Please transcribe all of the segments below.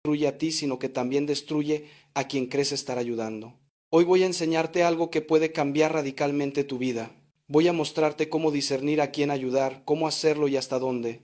destruye a ti, sino que también destruye a quien crees estar ayudando. Hoy voy a enseñarte algo que puede cambiar radicalmente tu vida. Voy a mostrarte cómo discernir a quién ayudar, cómo hacerlo y hasta dónde.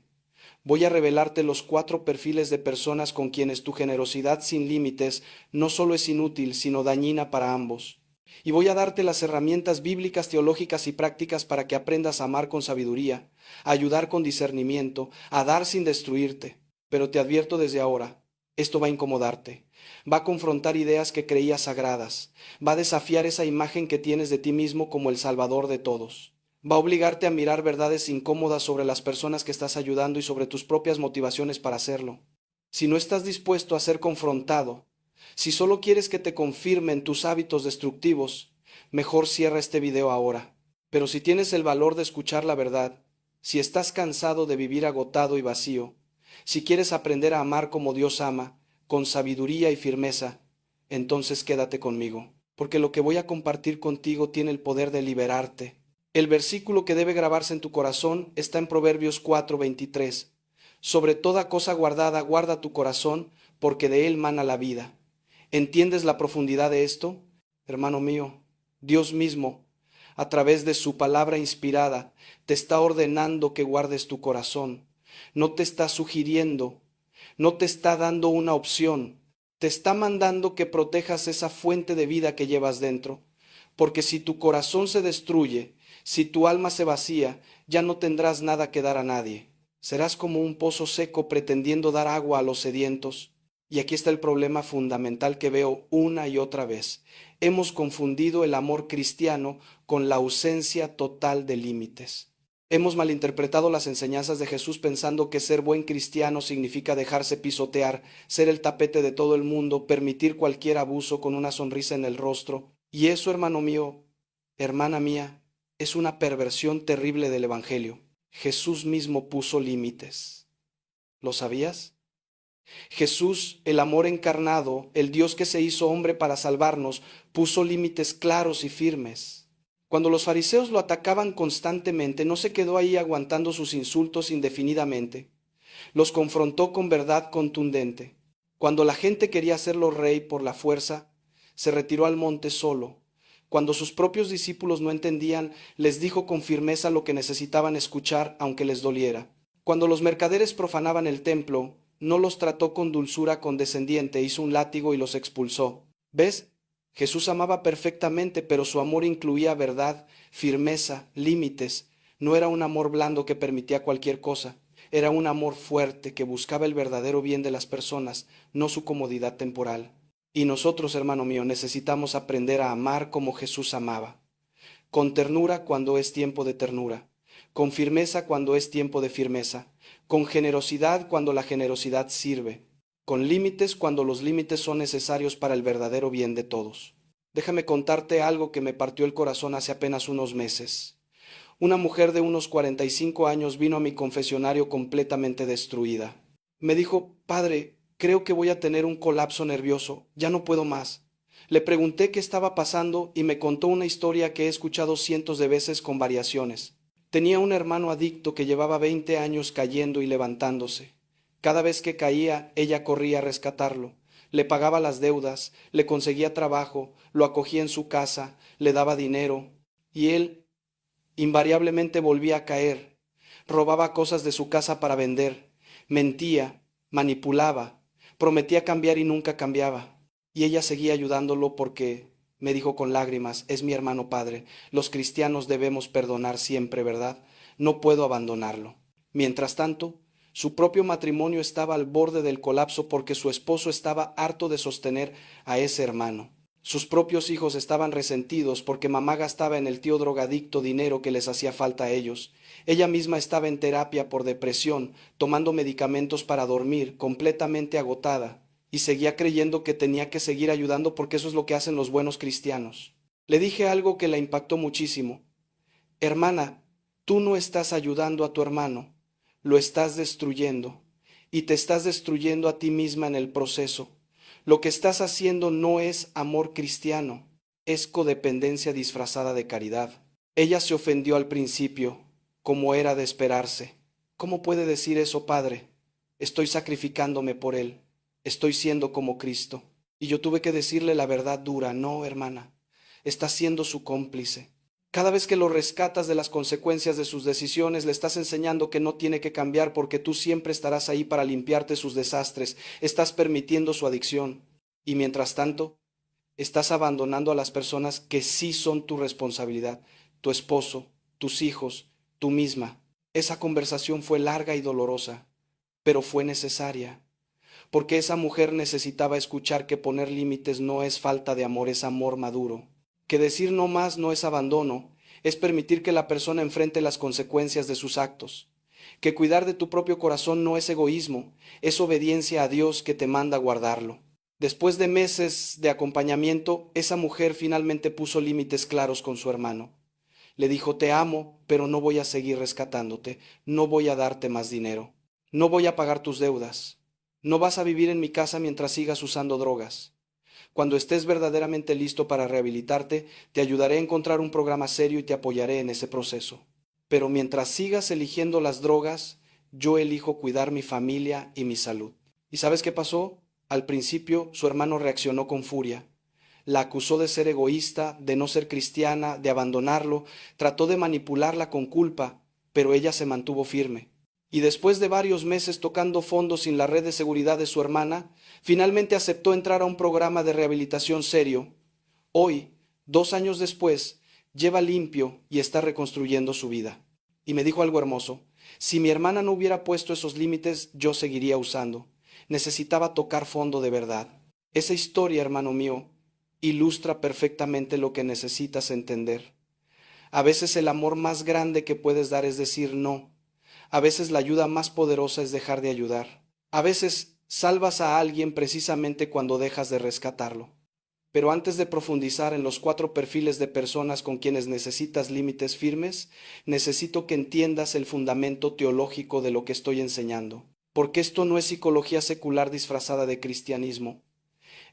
Voy a revelarte los 4 perfiles de personas con quienes tu generosidad sin límites no solo es inútil, sino dañina para ambos. Y voy a darte las herramientas bíblicas, teológicas y prácticas para que aprendas a amar con sabiduría, a ayudar con discernimiento, a dar sin destruirte. Pero te advierto desde ahora, esto va a incomodarte, va a confrontar ideas que creías sagradas, va a desafiar esa imagen que tienes de ti mismo como el salvador de todos. Va a obligarte a mirar verdades incómodas sobre las personas que estás ayudando y sobre tus propias motivaciones para hacerlo. Si no estás dispuesto a ser confrontado, si solo quieres que te confirmen tus hábitos destructivos, mejor cierra este video ahora. Pero si tienes el valor de escuchar la verdad, si estás cansado de vivir agotado y vacío, si quieres aprender a amar como Dios ama, con sabiduría y firmeza, entonces quédate conmigo, porque lo que voy a compartir contigo tiene el poder de liberarte. El versículo que debe grabarse en tu corazón está en Proverbios 4:23. Sobre toda cosa guardada, guarda tu corazón, porque de él mana la vida. ¿Entiendes la profundidad de esto? Hermano mío, Dios mismo, a través de su palabra inspirada, te está ordenando que guardes tu corazón. No te está sugiriendo, no te está dando una opción, te está mandando que protejas esa fuente de vida que llevas dentro. Porque si tu corazón se destruye, si tu alma se vacía, ya no tendrás nada que dar a nadie. Serás como un pozo seco pretendiendo dar agua a los sedientos. Y aquí está el problema fundamental que veo una y otra vez. Hemos confundido el amor cristiano con la ausencia total de límites. Hemos malinterpretado las enseñanzas de Jesús pensando que ser buen cristiano significa dejarse pisotear, ser el tapete de todo el mundo, permitir cualquier abuso con una sonrisa en el rostro. Y eso, hermano mío, hermana mía, es una perversión terrible del Evangelio. Jesús mismo puso límites. ¿Lo sabías? Jesús, el amor encarnado, el Dios que se hizo hombre para salvarnos, puso límites claros y firmes. Cuando los fariseos lo atacaban constantemente, no se quedó ahí aguantando sus insultos indefinidamente. Los confrontó con verdad contundente. Cuando la gente quería hacerlo rey por la fuerza, se retiró al monte solo. Cuando sus propios discípulos no entendían, les dijo con firmeza lo que necesitaban escuchar, aunque les doliera. Cuando los mercaderes profanaban el templo, no los trató con dulzura condescendiente, hizo un látigo y los expulsó. ¿Ves? Jesús amaba perfectamente, pero su amor incluía verdad, firmeza, límites. No era un amor blando que permitía cualquier cosa. Era un amor fuerte que buscaba el verdadero bien de las personas, no su comodidad temporal. Y nosotros, hermano mío, necesitamos aprender a amar como Jesús amaba. Con ternura cuando es tiempo de ternura, con firmeza cuando es tiempo de firmeza, con generosidad cuando la generosidad sirve, con límites cuando los límites son necesarios para el verdadero bien de todos. Déjame contarte algo que me partió el corazón hace apenas unos meses. Una mujer de unos 45 años vino a mi confesionario completamente destruida. Me dijo: Padre, creo que voy a tener un colapso nervioso, ya no puedo más. Le pregunté qué estaba pasando y me contó una historia que he escuchado cientos de veces con variaciones. Tenía un hermano adicto que llevaba 20 años cayendo y levantándose. Cada vez que caía, ella corría a rescatarlo. Le pagaba las deudas, le conseguía trabajo, lo acogía en su casa, le daba dinero. Y él invariablemente volvía a caer. Robaba cosas de su casa para vender, mentía, manipulaba, prometía cambiar y nunca cambiaba. Y ella seguía ayudándolo porque, me dijo con lágrimas, es mi hermano padre, los cristianos debemos perdonar siempre, ¿verdad? No puedo abandonarlo. Mientras tanto, su propio matrimonio estaba al borde del colapso porque su esposo estaba harto de sostener a ese hermano. Sus propios hijos estaban resentidos porque mamá gastaba en el tío drogadicto dinero que les hacía falta a ellos. Ella misma estaba en terapia por depresión, tomando medicamentos para dormir, completamente agotada, y seguía creyendo que tenía que seguir ayudando porque eso es lo que hacen los buenos cristianos. Le dije algo que la impactó muchísimo. Hermana, tú no estás ayudando a tu hermano, lo estás destruyendo, y te estás destruyendo a ti misma en el proceso. Lo que estás haciendo no es amor cristiano, es codependencia disfrazada de caridad. Ella se ofendió al principio, como era de esperarse. ¿Cómo puede decir eso, padre? Estoy sacrificándome por él. estoy siendo como Cristo. Y yo tuve que decirle la verdad dura, no, hermana, estás siendo su cómplice. Cada vez que lo rescatas de las consecuencias de sus decisiones, le estás enseñando que no tiene que cambiar porque tú siempre estarás ahí para limpiarte sus desastres, estás permitiendo su adicción. Y mientras tanto, estás abandonando a las personas que sí son tu responsabilidad, tu esposo, tus hijos, tú misma. Esa conversación fue larga y dolorosa, pero fue necesaria, porque esa mujer necesitaba escuchar que poner límites no es falta de amor, es amor maduro, que decir no más no es abandono, es permitir que la persona enfrente las consecuencias de sus actos, que cuidar de tu propio corazón no es egoísmo, es obediencia a Dios que te manda guardarlo. Después de meses de acompañamiento, esa mujer finalmente puso límites claros con su hermano. Le dijo, te amo, pero no voy a seguir rescatándote, no voy a darte más dinero, no voy a pagar tus deudas, no vas a vivir en mi casa mientras sigas usando drogas. Cuando estés verdaderamente listo para rehabilitarte, te ayudaré a encontrar un programa serio y te apoyaré en ese proceso. Pero mientras sigas eligiendo las drogas, yo elijo cuidar mi familia y mi salud. ¿Y sabes qué pasó? Al principio, su hermano reaccionó con furia. La acusó de ser egoísta, de no ser cristiana, de abandonarlo, trató de manipularla con culpa, pero ella se mantuvo firme. Y después de varios meses tocando fondo sin la red de seguridad de su hermana, finalmente aceptó entrar a un programa de rehabilitación serio. Hoy, 2 años después, lleva limpio y está reconstruyendo su vida. Y me dijo algo hermoso, si mi hermana no hubiera puesto esos límites, yo seguiría usando. Necesitaba tocar fondo de verdad. Esa historia, hermano mío, ilustra perfectamente lo que necesitas entender. A veces el amor más grande que puedes dar es decir no. A veces la ayuda más poderosa es dejar de ayudar. A veces salvas a alguien precisamente cuando dejas de rescatarlo. Pero antes de profundizar en los 4 perfiles de personas con quienes necesitas límites firmes, necesito que entiendas el fundamento teológico de lo que estoy enseñando. Porque esto no es psicología secular disfrazada de cristianismo.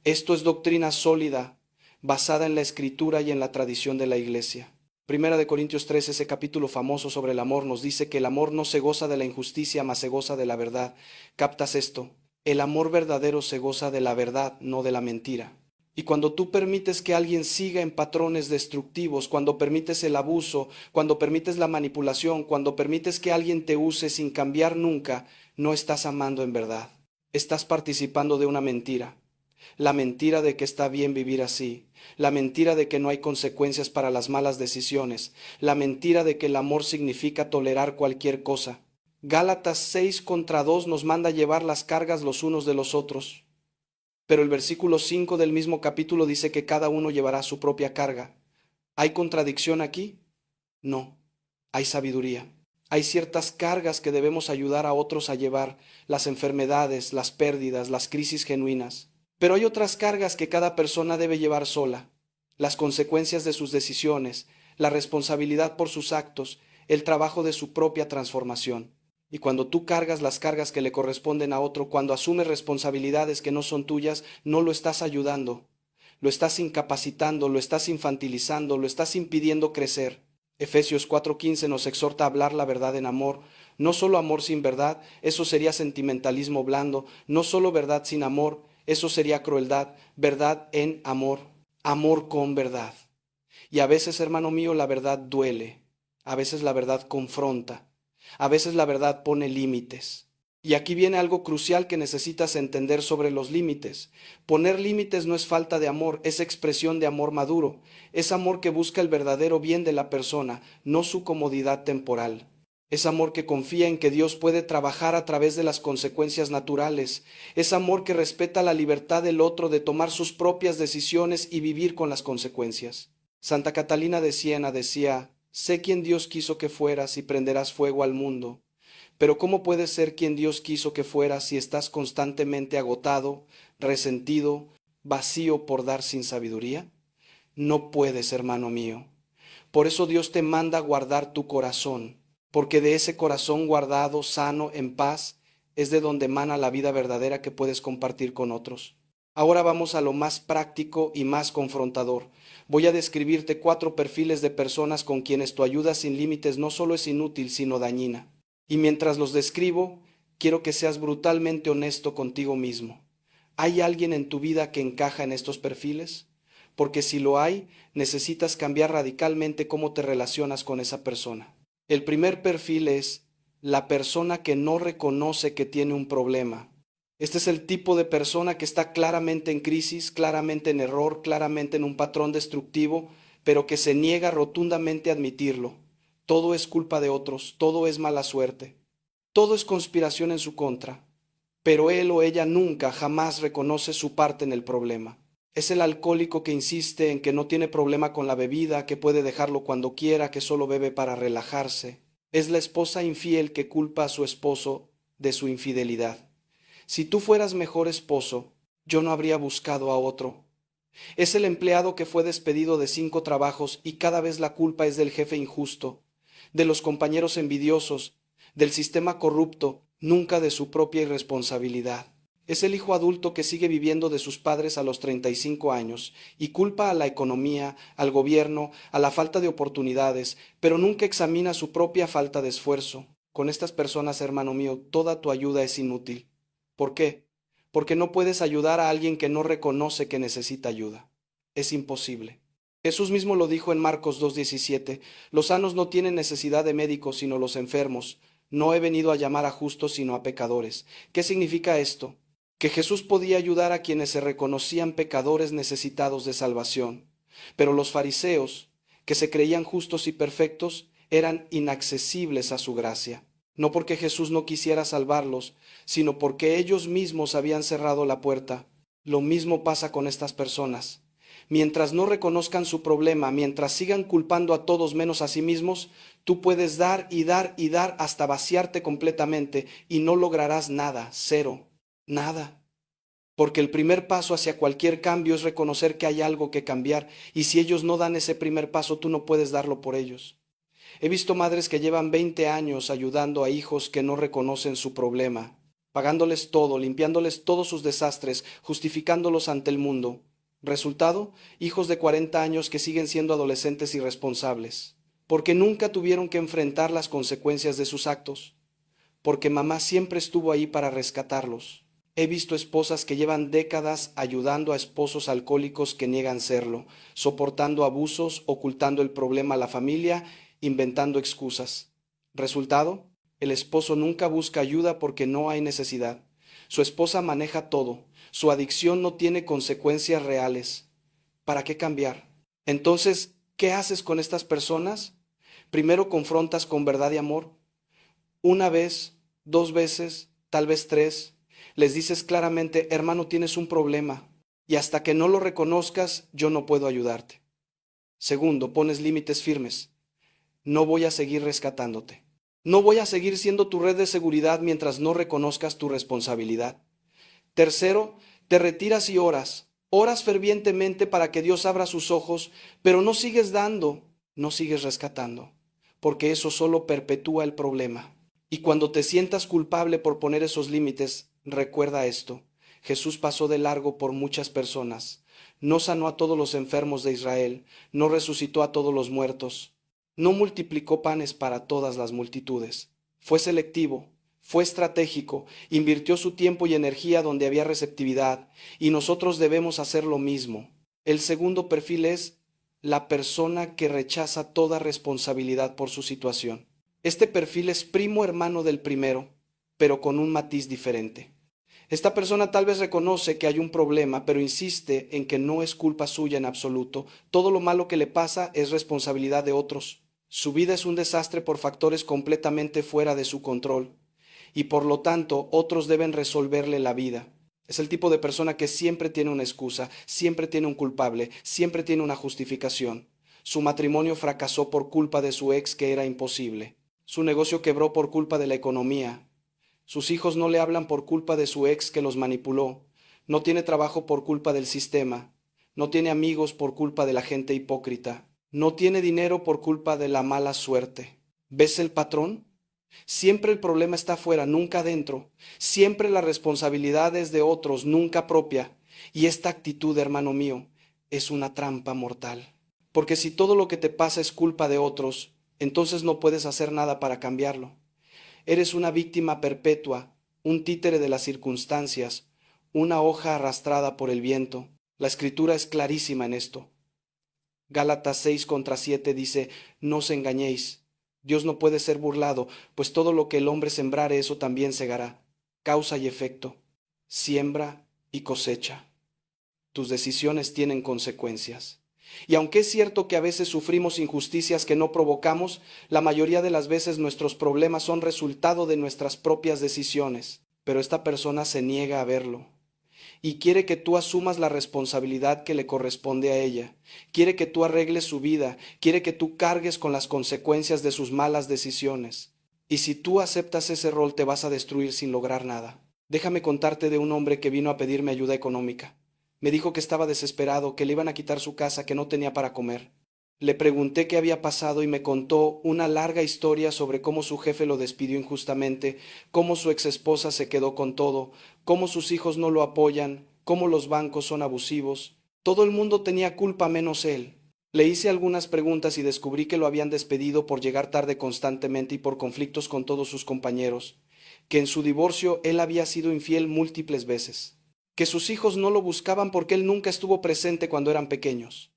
Esto es doctrina sólida, basada en la Escritura y en la tradición de la Iglesia. Primera de Corintios 3, ese capítulo famoso sobre el amor, nos dice que el amor no se goza de la injusticia, mas se goza de la verdad. ¿Captas esto? El amor verdadero se goza de la verdad, no de la mentira. Y cuando tú permites que alguien siga en patrones destructivos, cuando permites el abuso, cuando permites la manipulación, cuando permites que alguien te use sin cambiar nunca, no estás amando en verdad. Estás participando de una mentira. La mentira de que está bien vivir así, la mentira de que no hay consecuencias para las malas decisiones, la mentira de que el amor significa tolerar cualquier cosa. Gálatas 6:2 nos manda llevar las cargas los unos de los otros. Pero el versículo 5 del mismo capítulo dice que cada uno llevará su propia carga. ¿Hay contradicción aquí? No, hay sabiduría. Hay ciertas cargas que debemos ayudar a otros a llevar, las enfermedades, las pérdidas, las crisis genuinas. Pero hay otras cargas que cada persona debe llevar sola, las consecuencias de sus decisiones, la responsabilidad por sus actos, el trabajo de su propia transformación. Y cuando tú cargas las cargas que le corresponden a otro, cuando asumes responsabilidades que no son tuyas, no lo estás ayudando, lo estás incapacitando, lo estás infantilizando, lo estás impidiendo crecer. Efesios 4:15 nos exhorta a hablar la verdad en amor, no solo amor sin verdad, eso sería sentimentalismo blando, no solo verdad sin amor, eso sería crueldad, verdad en amor, amor con verdad. Y a veces, hermano mío, la verdad duele, a veces la verdad confronta, a veces la verdad pone límites. Y aquí viene algo crucial que necesitas entender sobre los límites. Poner límites no es falta de amor, es expresión de amor maduro, es amor que busca el verdadero bien de la persona, no su comodidad temporal. Es amor que confía en que Dios puede trabajar a través de las consecuencias naturales. Es amor que respeta la libertad del otro de tomar sus propias decisiones y vivir con las consecuencias. Santa Catalina de Siena decía, sé quién Dios quiso que fueras y prenderás fuego al mundo. Pero ¿cómo puedes ser quien Dios quiso que fueras si estás constantemente agotado, resentido, vacío por dar sin sabiduría? No puedes, hermano mío. Por eso Dios te manda guardar tu corazón, porque de ese corazón guardado, sano, en paz, es de donde emana la vida verdadera que puedes compartir con otros. Ahora vamos a lo más práctico y más confrontador. Voy a describirte 4 perfiles de personas con quienes tu ayuda sin límites no solo es inútil, sino dañina. Y mientras los describo, quiero que seas brutalmente honesto contigo mismo. ¿Hay alguien en tu vida que encaja en estos perfiles? Porque si lo hay, necesitas cambiar radicalmente cómo te relacionas con esa persona. El primer perfil es la persona que no reconoce que tiene un problema. Este es el tipo de persona que está claramente en crisis, claramente en error, claramente en un patrón destructivo, pero que se niega rotundamente a admitirlo. Todo es culpa de otros, todo es mala suerte, todo es conspiración en su contra, pero él o ella nunca, jamás reconoce su parte en el problema. Es el alcohólico que insiste en que no tiene problema con la bebida, que puede dejarlo cuando quiera, que solo bebe para relajarse. Es la esposa infiel que culpa a su esposo de su infidelidad. Si tú fueras mejor esposo, yo no habría buscado a otro. Es el empleado que fue despedido de 5 trabajos y cada vez la culpa es del jefe injusto, de los compañeros envidiosos, del sistema corrupto, nunca de su propia irresponsabilidad. Es el hijo adulto que sigue viviendo de sus padres a los 35 años y culpa a la economía, al gobierno, a la falta de oportunidades, pero nunca examina su propia falta de esfuerzo. Con estas personas, hermano mío, toda tu ayuda es inútil. ¿Por qué? Porque no puedes ayudar a alguien que no reconoce que necesita ayuda. Es imposible. Jesús mismo lo dijo en Marcos 2:17, los sanos no tienen necesidad de médicos sino los enfermos. No he venido a llamar a justos sino a pecadores. ¿Qué significa esto? Que Jesús podía ayudar a quienes se reconocían pecadores necesitados de salvación. Pero los fariseos, que se creían justos y perfectos, eran inaccesibles a su gracia. No porque Jesús no quisiera salvarlos, sino porque ellos mismos habían cerrado la puerta. Lo mismo pasa con estas personas. Mientras no reconozcan su problema, mientras sigan culpando a todos menos a sí mismos, tú puedes dar y dar y dar hasta vaciarte completamente y no lograrás nada, cero, nada. Porque el primer paso hacia cualquier cambio es reconocer que hay algo que cambiar, y si ellos no dan ese primer paso, tú no puedes darlo por ellos. He visto madres que llevan 20 años ayudando a hijos que no reconocen su problema, pagándoles todo, limpiándoles todos sus desastres, justificándolos ante el mundo. Resultado, hijos de 40 años que siguen siendo adolescentes irresponsables, porque nunca tuvieron que enfrentar las consecuencias de sus actos, porque mamá siempre estuvo ahí para rescatarlos. He visto esposas que llevan décadas ayudando a esposos alcohólicos que niegan serlo, soportando abusos, ocultando el problema a la familia, inventando excusas. Resultado, el esposo nunca busca ayuda porque no hay necesidad. Su esposa maneja todo. Su adicción no tiene consecuencias reales. ¿Para qué cambiar? Entonces, ¿qué haces con estas personas? Primero confrontas con verdad y amor. Una vez, 2 veces, tal vez 3. Les dices claramente, hermano, tienes un problema, y hasta que no lo reconozcas, yo no puedo ayudarte. Segundo, pones límites firmes. No voy a seguir rescatándote. No voy a seguir siendo tu red de seguridad mientras no reconozcas tu responsabilidad. Tercero, te retiras y oras. Oras fervientemente para que Dios abra sus ojos, pero no sigues dando, no sigues rescatando, porque eso solo perpetúa el problema. Y cuando te sientas culpable por poner esos límites, recuerda esto. Jesús pasó de largo por muchas personas. No sanó a todos los enfermos de Israel, no resucitó a todos los muertos, no multiplicó panes para todas las multitudes. Fue selectivo, fue estratégico, invirtió su tiempo y energía donde había receptividad, y nosotros debemos hacer lo mismo. El segundo perfil es la persona que rechaza toda responsabilidad por su situación. Este perfil es primo hermano del primero, pero con un matiz diferente. Esta persona tal vez reconoce que hay un problema, pero insiste en que no es culpa suya en absoluto. Todo lo malo que le pasa es responsabilidad de otros. Su vida es un desastre por factores completamente fuera de su control, y por lo tanto otros deben resolverle la vida. Es el tipo de persona que siempre tiene una excusa, siempre tiene un culpable, siempre tiene una justificación. Su matrimonio fracasó por culpa de su ex que era imposible. Su negocio quebró por culpa de la economía. Sus hijos no le hablan por culpa de su ex que los manipuló. No tiene trabajo por culpa del sistema. No tiene amigos por culpa de la gente hipócrita. No tiene dinero por culpa de la mala suerte. ¿Ves el patrón? Siempre el problema está afuera, nunca adentro. Siempre la responsabilidad es de otros, nunca propia. Y esta actitud, hermano mío, es una trampa mortal. Porque si todo lo que te pasa es culpa de otros, entonces no puedes hacer nada para cambiarlo. Eres una víctima perpetua, un títere de las circunstancias, una hoja arrastrada por el viento. La Escritura es clarísima en esto. Gálatas 6:7 dice, no os engañéis, Dios no puede ser burlado, pues todo lo que el hombre sembrare, eso también segará. Causa y efecto, siembra y cosecha. Tus decisiones tienen consecuencias. Y aunque es cierto que a veces sufrimos injusticias que no provocamos, la mayoría de las veces nuestros problemas son resultado de nuestras propias decisiones. Pero esta persona se niega a verlo y quiere que tú asumas la responsabilidad que le corresponde a ella. Quiere que tú arregles su vida, quiere que tú cargues con las consecuencias de sus malas decisiones. Y si tú aceptas ese rol, te vas a destruir sin lograr nada. Déjame contarte de un hombre que vino a pedirme ayuda económica. Me dijo que estaba desesperado, que le iban a quitar su casa, que no tenía para comer. Le pregunté qué había pasado y me contó una larga historia sobre cómo su jefe lo despidió injustamente, cómo su exesposa se quedó con todo, cómo sus hijos no lo apoyan, cómo los bancos son abusivos. Todo el mundo tenía culpa menos él. Le hice algunas preguntas y descubrí que lo habían despedido por llegar tarde constantemente y por conflictos con todos sus compañeros, que en su divorcio él había sido infiel múltiples veces, que sus hijos no lo buscaban porque él nunca estuvo presente cuando eran pequeños,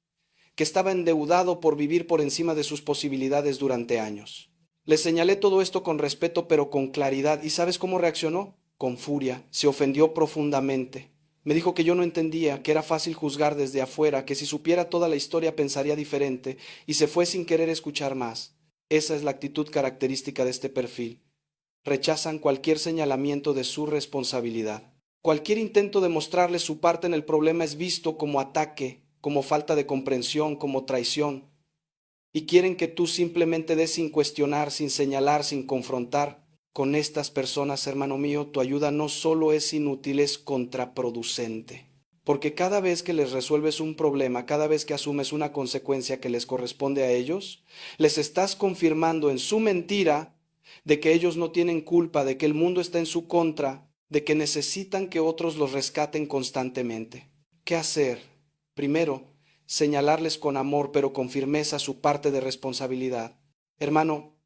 que estaba endeudado por vivir por encima de sus posibilidades durante años. Le señalé todo esto con respeto pero con claridad, ¿y sabes cómo reaccionó? Con furia, se ofendió profundamente. Me dijo que yo no entendía, que era fácil juzgar desde afuera, que si supiera toda la historia pensaría diferente, y se fue sin querer escuchar más. Esa es la actitud característica de este perfil. Rechazan cualquier señalamiento de su responsabilidad. Cualquier intento de mostrarle su parte en el problema es visto como ataque, como falta de comprensión, como traición. Y quieren que tú simplemente des sin cuestionar, sin señalar, sin confrontar. Con estas personas, hermano mío, tu ayuda no solo es inútil, es contraproducente. Porque cada vez que les resuelves un problema, cada vez que asumes una consecuencia que les corresponde a ellos, les estás confirmando en su mentira de que ellos no tienen culpa, de que el mundo está en su contra, de que necesitan que otros los rescaten constantemente. ¿Qué hacer? Primero, señalarles con amor, pero con firmeza su parte de responsabilidad. Hermano,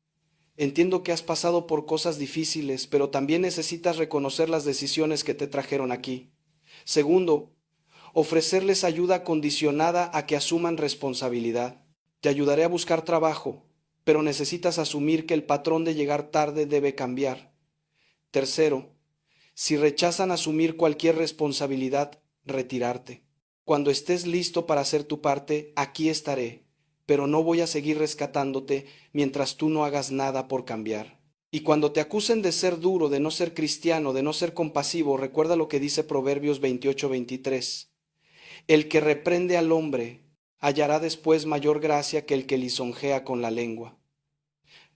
entiendo que has pasado por cosas difíciles, pero también necesitas reconocer las decisiones que te trajeron aquí. Segundo, ofrecerles ayuda condicionada a que asuman responsabilidad. Te ayudaré a buscar trabajo, pero necesitas asumir que el patrón de llegar tarde debe cambiar. Tercero, si rechazan asumir cualquier responsabilidad, retirarte. Cuando estés listo para hacer tu parte, aquí estaré, pero no voy a seguir rescatándote mientras tú no hagas nada por cambiar. Y cuando te acusen de ser duro, de no ser cristiano, de no ser compasivo, recuerda lo que dice Proverbios 28:23. El que reprende al hombre hallará después mayor gracia que el que lisonjea con la lengua.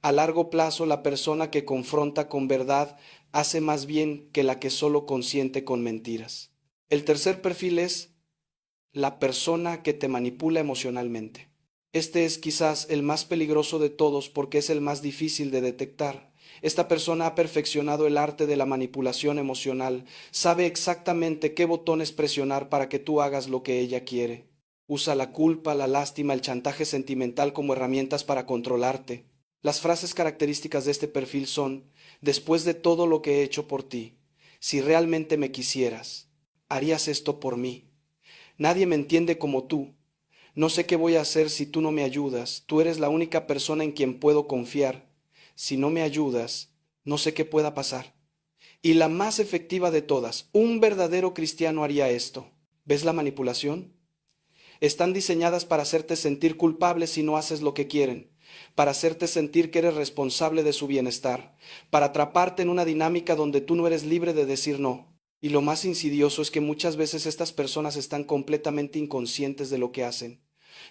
A largo plazo, la persona que confronta con verdad hace más bien que la que solo consiente con mentiras. El tercer perfil es la persona que te manipula emocionalmente. Este es quizás el más peligroso de todos porque es el más difícil de detectar. Esta persona ha perfeccionado el arte de la manipulación emocional, sabe exactamente qué botones presionar para que tú hagas lo que ella quiere. Usa la culpa, la lástima, el chantaje sentimental como herramientas para controlarte. Las frases características de este perfil son: después de todo lo que he hecho por ti, si realmente me quisieras, harías esto por mí. Nadie me entiende como tú. No sé qué voy a hacer si tú no me ayudas. Tú eres la única persona en quien puedo confiar. Si no me ayudas, no sé qué pueda pasar. Y la más efectiva de todas, un verdadero cristiano haría esto. ¿Ves la manipulación? Están diseñadas para hacerte sentir culpable si no haces lo que quieren, para hacerte sentir que eres responsable de su bienestar, para atraparte en una dinámica donde tú no eres libre de decir no. Y lo más insidioso es que muchas veces estas personas están completamente inconscientes de lo que hacen.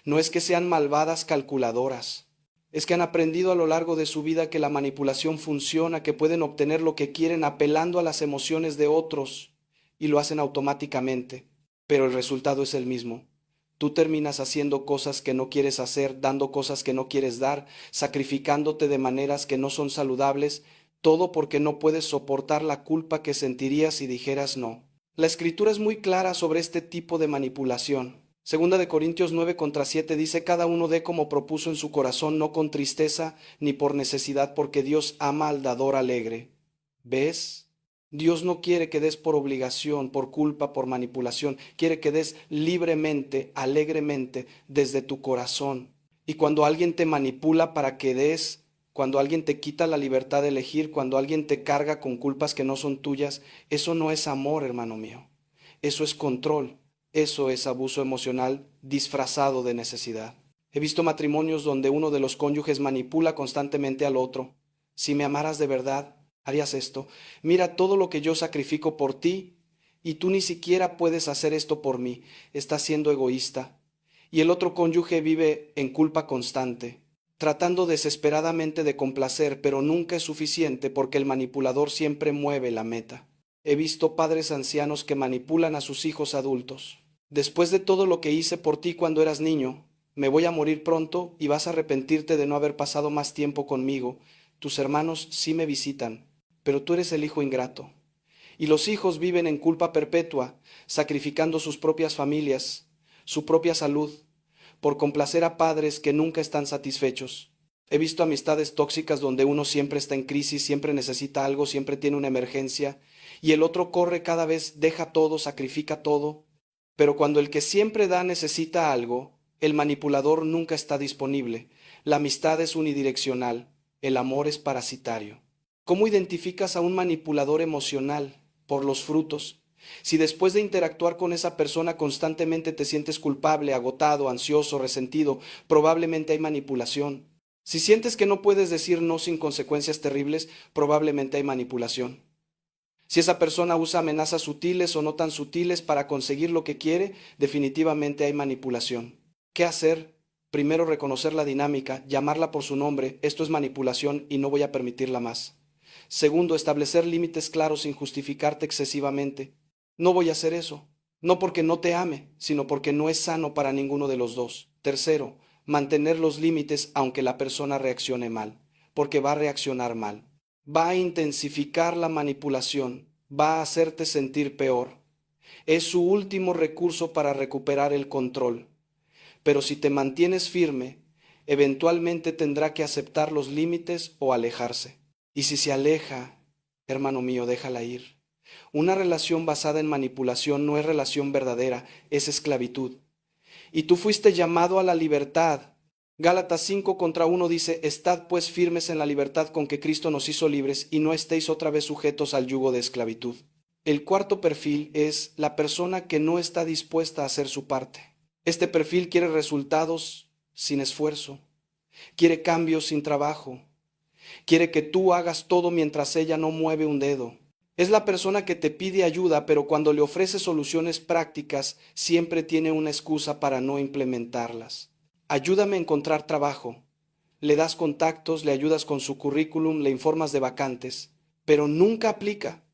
No es que sean malvadas calculadoras, es que han aprendido a lo largo de su vida que la manipulación funciona, que pueden obtener lo que quieren apelando a las emociones de otros, y lo hacen automáticamente, pero el resultado es el mismo. Tú terminas haciendo cosas que no quieres hacer, dando cosas que no quieres dar, sacrificándote de maneras que no son saludables, todo porque no puedes soportar la culpa que sentirías si dijeras no. La Escritura es muy clara sobre este tipo de manipulación. Segunda de Corintios 9:7 dice: cada uno dé como propuso en su corazón, no con tristeza ni por necesidad, porque Dios ama al dador alegre. ¿Ves? Dios no quiere que des por obligación, por culpa, por manipulación. Quiere que des libremente, alegremente, desde tu corazón. Y cuando alguien te manipula para que des, cuando alguien te quita la libertad de elegir, cuando alguien te carga con culpas que no son tuyas, eso no es amor, hermano mío. Eso es control. Eso es abuso emocional disfrazado de necesidad. He visto matrimonios donde uno de los cónyuges manipula constantemente al otro. Si me amaras de verdad, harías esto. Mira todo lo que yo sacrifico por ti y tú ni siquiera puedes hacer esto por mí. Estás siendo egoísta. Y el otro cónyuge vive en culpa constante, tratando desesperadamente de complacer, pero nunca es suficiente porque el manipulador siempre mueve la meta. He visto padres ancianos que manipulan a sus hijos adultos. Después de todo lo que hice por ti cuando eras niño, me voy a morir pronto y vas a arrepentirte de no haber pasado más tiempo conmigo. Tus hermanos sí me visitan, pero tú eres el hijo ingrato. Y los hijos viven en culpa perpetua, sacrificando sus propias familias, su propia salud, por complacer a padres que nunca están satisfechos. He visto amistades tóxicas donde uno siempre está en crisis, siempre necesita algo, siempre tiene una emergencia, y el otro corre cada vez, deja todo, sacrifica todo. Pero cuando el que siempre da necesita algo, el manipulador nunca está disponible. La amistad es unidireccional, el amor es parasitario. ¿Cómo identificas a un manipulador emocional? Por los frutos. Si después de interactuar con esa persona constantemente te sientes culpable, agotado, ansioso, resentido, probablemente hay manipulación. Si sientes que no puedes decir no sin consecuencias terribles, probablemente hay manipulación. Si esa persona usa amenazas sutiles o no tan sutiles para conseguir lo que quiere, definitivamente hay manipulación. ¿Qué hacer? Primero, reconocer la dinámica, llamarla por su nombre, esto es manipulación y no voy a permitirla más. Segundo, establecer límites claros sin justificarte excesivamente. No voy a hacer eso, no porque no te ame, sino porque no es sano para ninguno de los dos. Tercero, mantener los límites aunque la persona reaccione mal, porque va a reaccionar mal. Va a intensificar la manipulación, va a hacerte sentir peor. Es su último recurso para recuperar el control. Pero si te mantienes firme, eventualmente tendrá que aceptar los límites o alejarse. Y si se aleja, hermano mío, déjala ir. Una relación basada en manipulación no es relación verdadera, es esclavitud. Y tú fuiste llamado a la libertad. Gálatas 5:1 dice, estad pues firmes en la libertad con que Cristo nos hizo libres y no estéis otra vez sujetos al yugo de esclavitud. El cuarto perfil es la persona que no está dispuesta a hacer su parte. Este perfil quiere resultados sin esfuerzo, quiere cambios sin trabajo, quiere que tú hagas todo mientras ella no mueve un dedo. Es la persona que te pide ayuda, pero cuando le ofrece soluciones prácticas, siempre tiene una excusa para no implementarlas. Ayúdame a encontrar trabajo. Le das contactos, le ayudas con su currículum, le informas de vacantes, pero nunca aplica.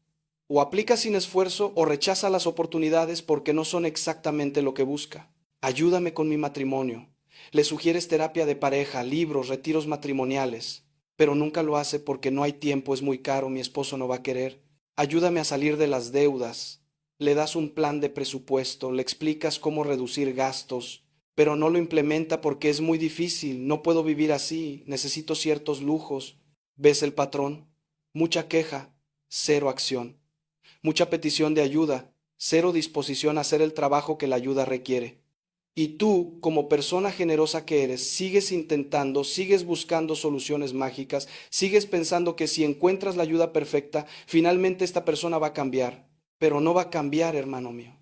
O aplica sin esfuerzo o rechaza las oportunidades porque no son exactamente lo que busca. Ayúdame con mi matrimonio. Le sugieres terapia de pareja, libros, retiros matrimoniales, pero nunca lo hace porque no hay tiempo, es muy caro, mi esposo no va a querer. Ayúdame a salir de las deudas. Le das un plan de presupuesto, le explicas cómo reducir gastos, pero no lo implementa porque es muy difícil, no puedo vivir así, necesito ciertos lujos. ¿Ves el patrón? Mucha queja, cero acción. Mucha petición de ayuda, cero disposición a hacer el trabajo que la ayuda requiere. Y tú, como persona generosa que eres, sigues intentando, sigues buscando soluciones mágicas, sigues pensando que si encuentras la ayuda perfecta, finalmente esta persona va a cambiar. Pero no va a cambiar, hermano mío,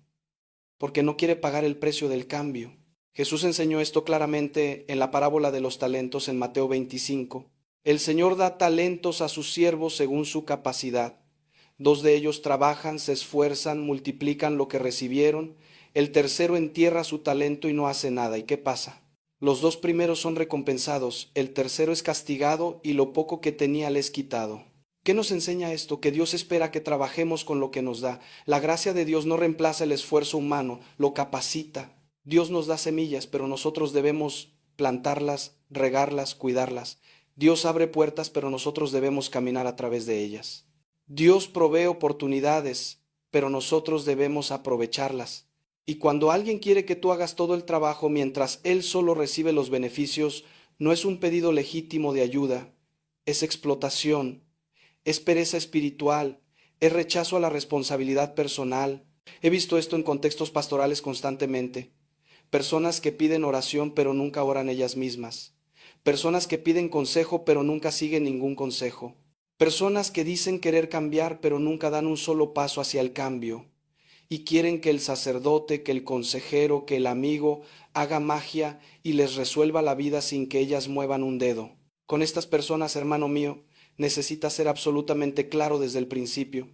porque no quiere pagar el precio del cambio. Jesús enseñó esto claramente en la parábola de los talentos en Mateo 25. El Señor da talentos a sus siervos según su capacidad. 2 de ellos trabajan, se esfuerzan, multiplican lo que recibieron. El tercero entierra su talento y no hace nada. ¿Y qué pasa? Los 2 primeros son recompensados, el tercero es castigado y lo poco que tenía le es quitado. ¿Qué nos enseña esto? Que Dios espera que trabajemos con lo que nos da. La gracia de Dios no reemplaza el esfuerzo humano, lo capacita. Dios nos da semillas, pero nosotros debemos plantarlas, regarlas, cuidarlas. Dios abre puertas, pero nosotros debemos caminar a través de ellas. Dios provee oportunidades, pero nosotros debemos aprovecharlas. Y cuando alguien quiere que tú hagas todo el trabajo mientras él solo recibe los beneficios, no es un pedido legítimo de ayuda, es explotación, es pereza espiritual, es rechazo a la responsabilidad personal. He visto esto en contextos pastorales constantemente. Personas que piden oración pero nunca oran ellas mismas. Personas que piden consejo pero nunca siguen ningún consejo. Personas que dicen querer cambiar pero nunca dan un solo paso hacia el cambio. Y quieren que el sacerdote, que el consejero, que el amigo haga magia y les resuelva la vida sin que ellas muevan un dedo. Con estas personas, hermano mío, necesitas ser absolutamente claro desde el principio.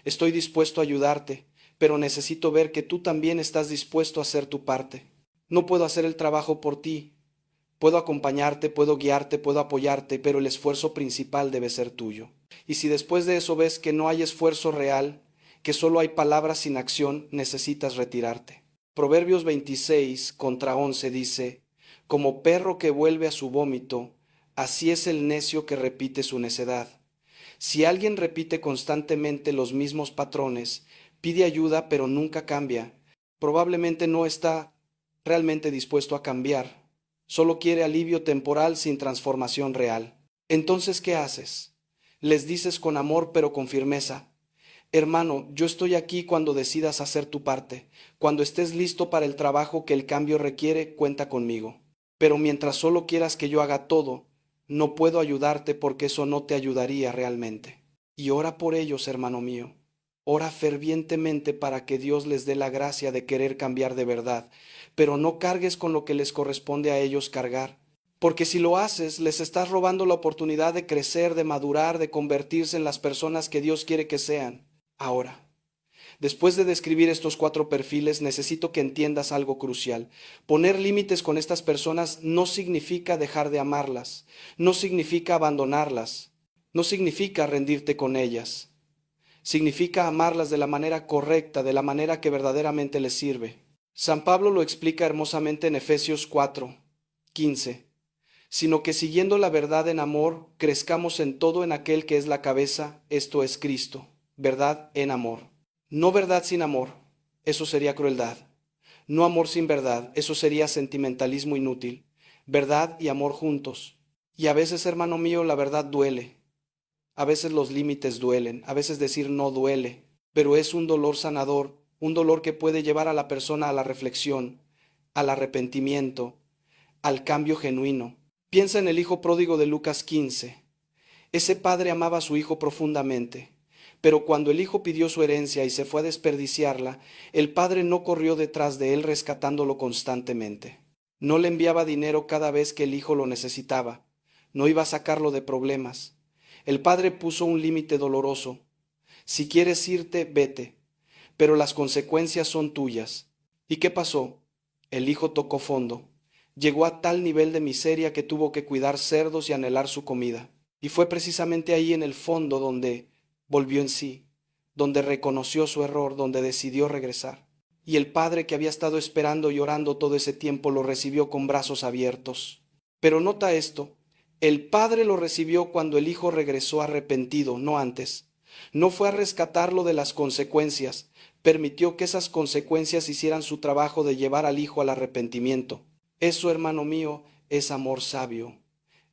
Estoy dispuesto a ayudarte, pero necesito ver que tú también estás dispuesto a hacer tu parte. No puedo hacer el trabajo por ti. Puedo acompañarte, puedo guiarte, puedo apoyarte, pero el esfuerzo principal debe ser tuyo. Y si después de eso ves que no hay esfuerzo real, que solo hay palabras sin acción, necesitas retirarte. Proverbios 26:11 dice, como perro que vuelve a su vómito, así es el necio que repite su necedad. Si alguien repite constantemente los mismos patrones, pide ayuda pero nunca cambia, probablemente no está realmente dispuesto a cambiar. Solo quiere alivio temporal sin transformación real. Entonces, ¿qué haces? Les dices con amor pero con firmeza, hermano, yo estoy aquí cuando decidas hacer tu parte. Cuando estés listo para el trabajo que el cambio requiere, cuenta conmigo. Pero mientras solo quieras que yo haga todo, no puedo ayudarte porque eso no te ayudaría realmente. Y ora por ellos, hermano mío. Ora fervientemente para que Dios les dé la gracia de querer cambiar de verdad, pero no cargues con lo que les corresponde a ellos cargar. Porque si lo haces, les estás robando la oportunidad de crecer, de madurar, de convertirse en las personas que Dios quiere que sean. Ahora, después de describir estos 4 perfiles, necesito que entiendas algo crucial. Poner límites con estas personas no significa dejar de amarlas, no significa abandonarlas, no significa rendirte con ellas. Significa amarlas de la manera correcta, de la manera que verdaderamente les sirve. San Pablo lo explica hermosamente en Efesios 4:15, sino que siguiendo la verdad en amor, crezcamos en todo en aquel que es la cabeza, esto es Cristo. Verdad en amor. No verdad sin amor, eso sería crueldad. No amor sin verdad, eso sería sentimentalismo inútil. Verdad y amor juntos. Y a veces, hermano mío, la verdad duele. A veces los límites duelen, a veces decir no duele, pero es un dolor sanador, un dolor que puede llevar a la persona a la reflexión, al arrepentimiento, al cambio genuino. Piensa en el hijo pródigo de Lucas 15. Ese padre amaba a su hijo profundamente. Pero cuando el hijo pidió su herencia y se fue a desperdiciarla, el padre no corrió detrás de él rescatándolo constantemente. No le enviaba dinero cada vez que el hijo lo necesitaba. No iba a sacarlo de problemas. El padre puso un límite doloroso. Si quieres irte, vete, pero las consecuencias son tuyas. ¿Y qué pasó? El hijo tocó fondo. Llegó a tal nivel de miseria que tuvo que cuidar cerdos y anhelar su comida. Y fue precisamente ahí en el fondo donde volvió en sí, donde reconoció su error, donde decidió regresar. Y el padre que había estado esperando y orando todo ese tiempo lo recibió con brazos abiertos. Pero nota esto, el padre lo recibió cuando el hijo regresó arrepentido, no antes. No fue a rescatarlo de las consecuencias, permitió que esas consecuencias hicieran su trabajo de llevar al hijo al arrepentimiento. Eso, hermano mío, es amor sabio,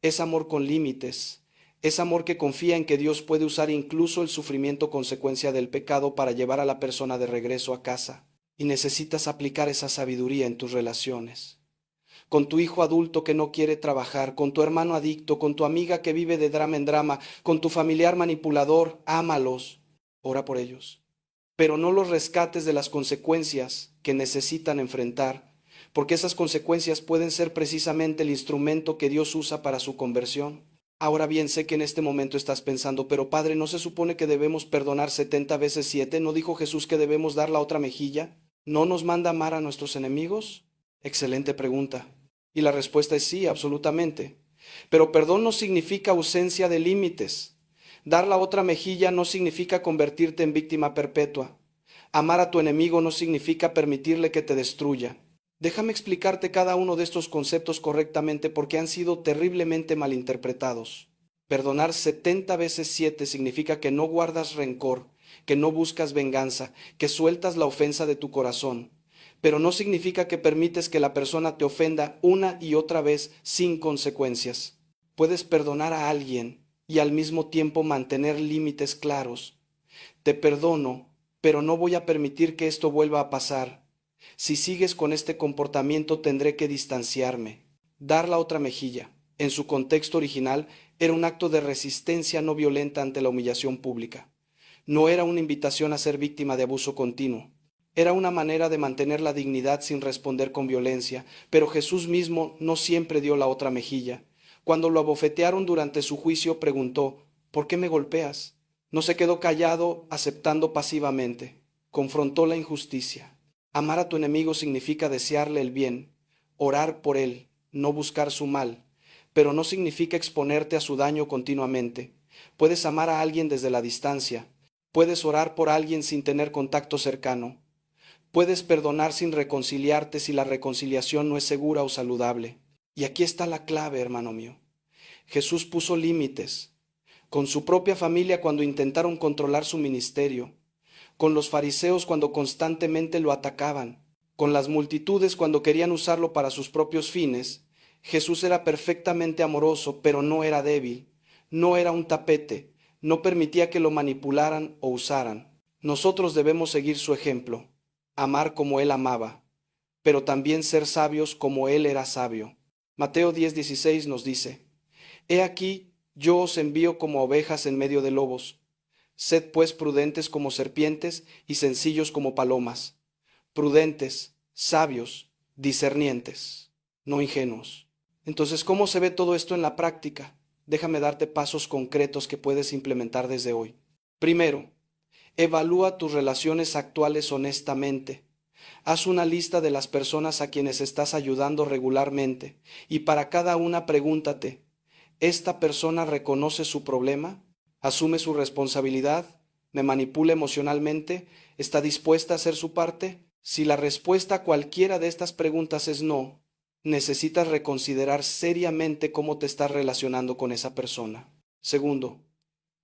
es amor con límites. Es amor que confía en que Dios puede usar incluso el sufrimiento consecuencia del pecado para llevar a la persona de regreso a casa. Y necesitas aplicar esa sabiduría en tus relaciones. Con tu hijo adulto que no quiere trabajar, con tu hermano adicto, con tu amiga que vive de drama en drama, con tu familiar manipulador, ámalos, ora por ellos. Pero no los rescates de las consecuencias que necesitan enfrentar, porque esas consecuencias pueden ser precisamente el instrumento que Dios usa para su conversión. Ahora bien, sé que en este momento estás pensando, pero Padre, ¿no se supone que debemos perdonar 70 veces 7? ¿No dijo Jesús que debemos dar la otra mejilla? ¿No nos manda amar a nuestros enemigos? Excelente pregunta. Y la respuesta es sí, absolutamente. Pero perdón no significa ausencia de límites. Dar la otra mejilla no significa convertirte en víctima perpetua. Amar a tu enemigo no significa permitirle que te destruya. Déjame explicarte cada uno de estos conceptos correctamente porque han sido terriblemente malinterpretados. Perdonar 70 veces 7 significa que no guardas rencor, que no buscas venganza, que sueltas la ofensa de tu corazón. Pero no significa que permites que la persona te ofenda una y otra vez sin consecuencias. Puedes perdonar a alguien y al mismo tiempo mantener límites claros. Te perdono, pero no voy a permitir que esto vuelva a pasar. Si sigues con este comportamiento tendré que distanciarme. Dar la otra mejilla, en su contexto original, era un acto de resistencia no violenta ante la humillación pública. No era una invitación a ser víctima de abuso continuo. Era una manera de mantener la dignidad sin responder con violencia, pero Jesús mismo no siempre dio la otra mejilla. Cuando lo abofetearon durante su juicio, preguntó, ¿por qué me golpeas? No se quedó callado aceptando pasivamente. Confrontó la injusticia. Amar a tu enemigo significa desearle el bien, orar por él, no buscar su mal, pero no significa exponerte a su daño continuamente. Puedes amar a alguien desde la distancia. Puedes orar por alguien sin tener contacto cercano. Puedes perdonar sin reconciliarte si la reconciliación no es segura o saludable. Y aquí está la clave, hermano mío. Jesús puso límites. Con su propia familia cuando intentaron controlar su ministerio. Con los fariseos cuando constantemente lo atacaban. Con las multitudes cuando querían usarlo para sus propios fines. Jesús era perfectamente amoroso, pero no era débil. No era un tapete. No permitía que lo manipularan o usaran. Nosotros debemos seguir su ejemplo. Amar como Él amaba, pero también ser sabios como Él era sabio. Mateo 10:16 nos dice, He aquí, yo os envío como ovejas en medio de lobos. Sed pues prudentes como serpientes y sencillos como palomas. Prudentes, sabios, discernientes, no ingenuos. Entonces, ¿cómo se ve todo esto en la práctica? Déjame darte pasos concretos que puedes implementar desde hoy. Primero, evalúa tus relaciones actuales honestamente. Haz una lista de las personas a quienes estás ayudando regularmente y para cada una pregúntate, ¿esta persona reconoce su problema? ¿Asume su responsabilidad? ¿Me manipula emocionalmente? ¿Está dispuesta a hacer su parte? Si la respuesta a cualquiera de estas preguntas es no, necesitas reconsiderar seriamente cómo te estás relacionando con esa persona. Segundo,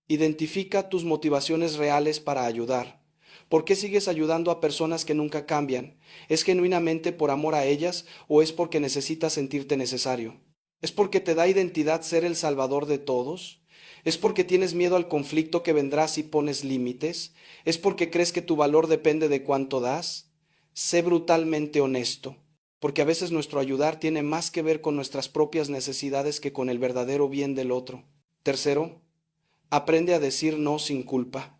identifica tus motivaciones reales para ayudar. ¿Por qué sigues ayudando a personas que nunca cambian? ¿Es genuinamente por amor a ellas o es porque necesitas sentirte necesario? ¿Es porque te da identidad ser el salvador de todos? ¿Es porque tienes miedo al conflicto que vendrá si pones límites? ¿Es porque crees que tu valor depende de cuánto das? Sé brutalmente honesto, porque a veces nuestro ayudar tiene más que ver con nuestras propias necesidades que con el verdadero bien del otro. Tercero, aprende a decir no sin culpa.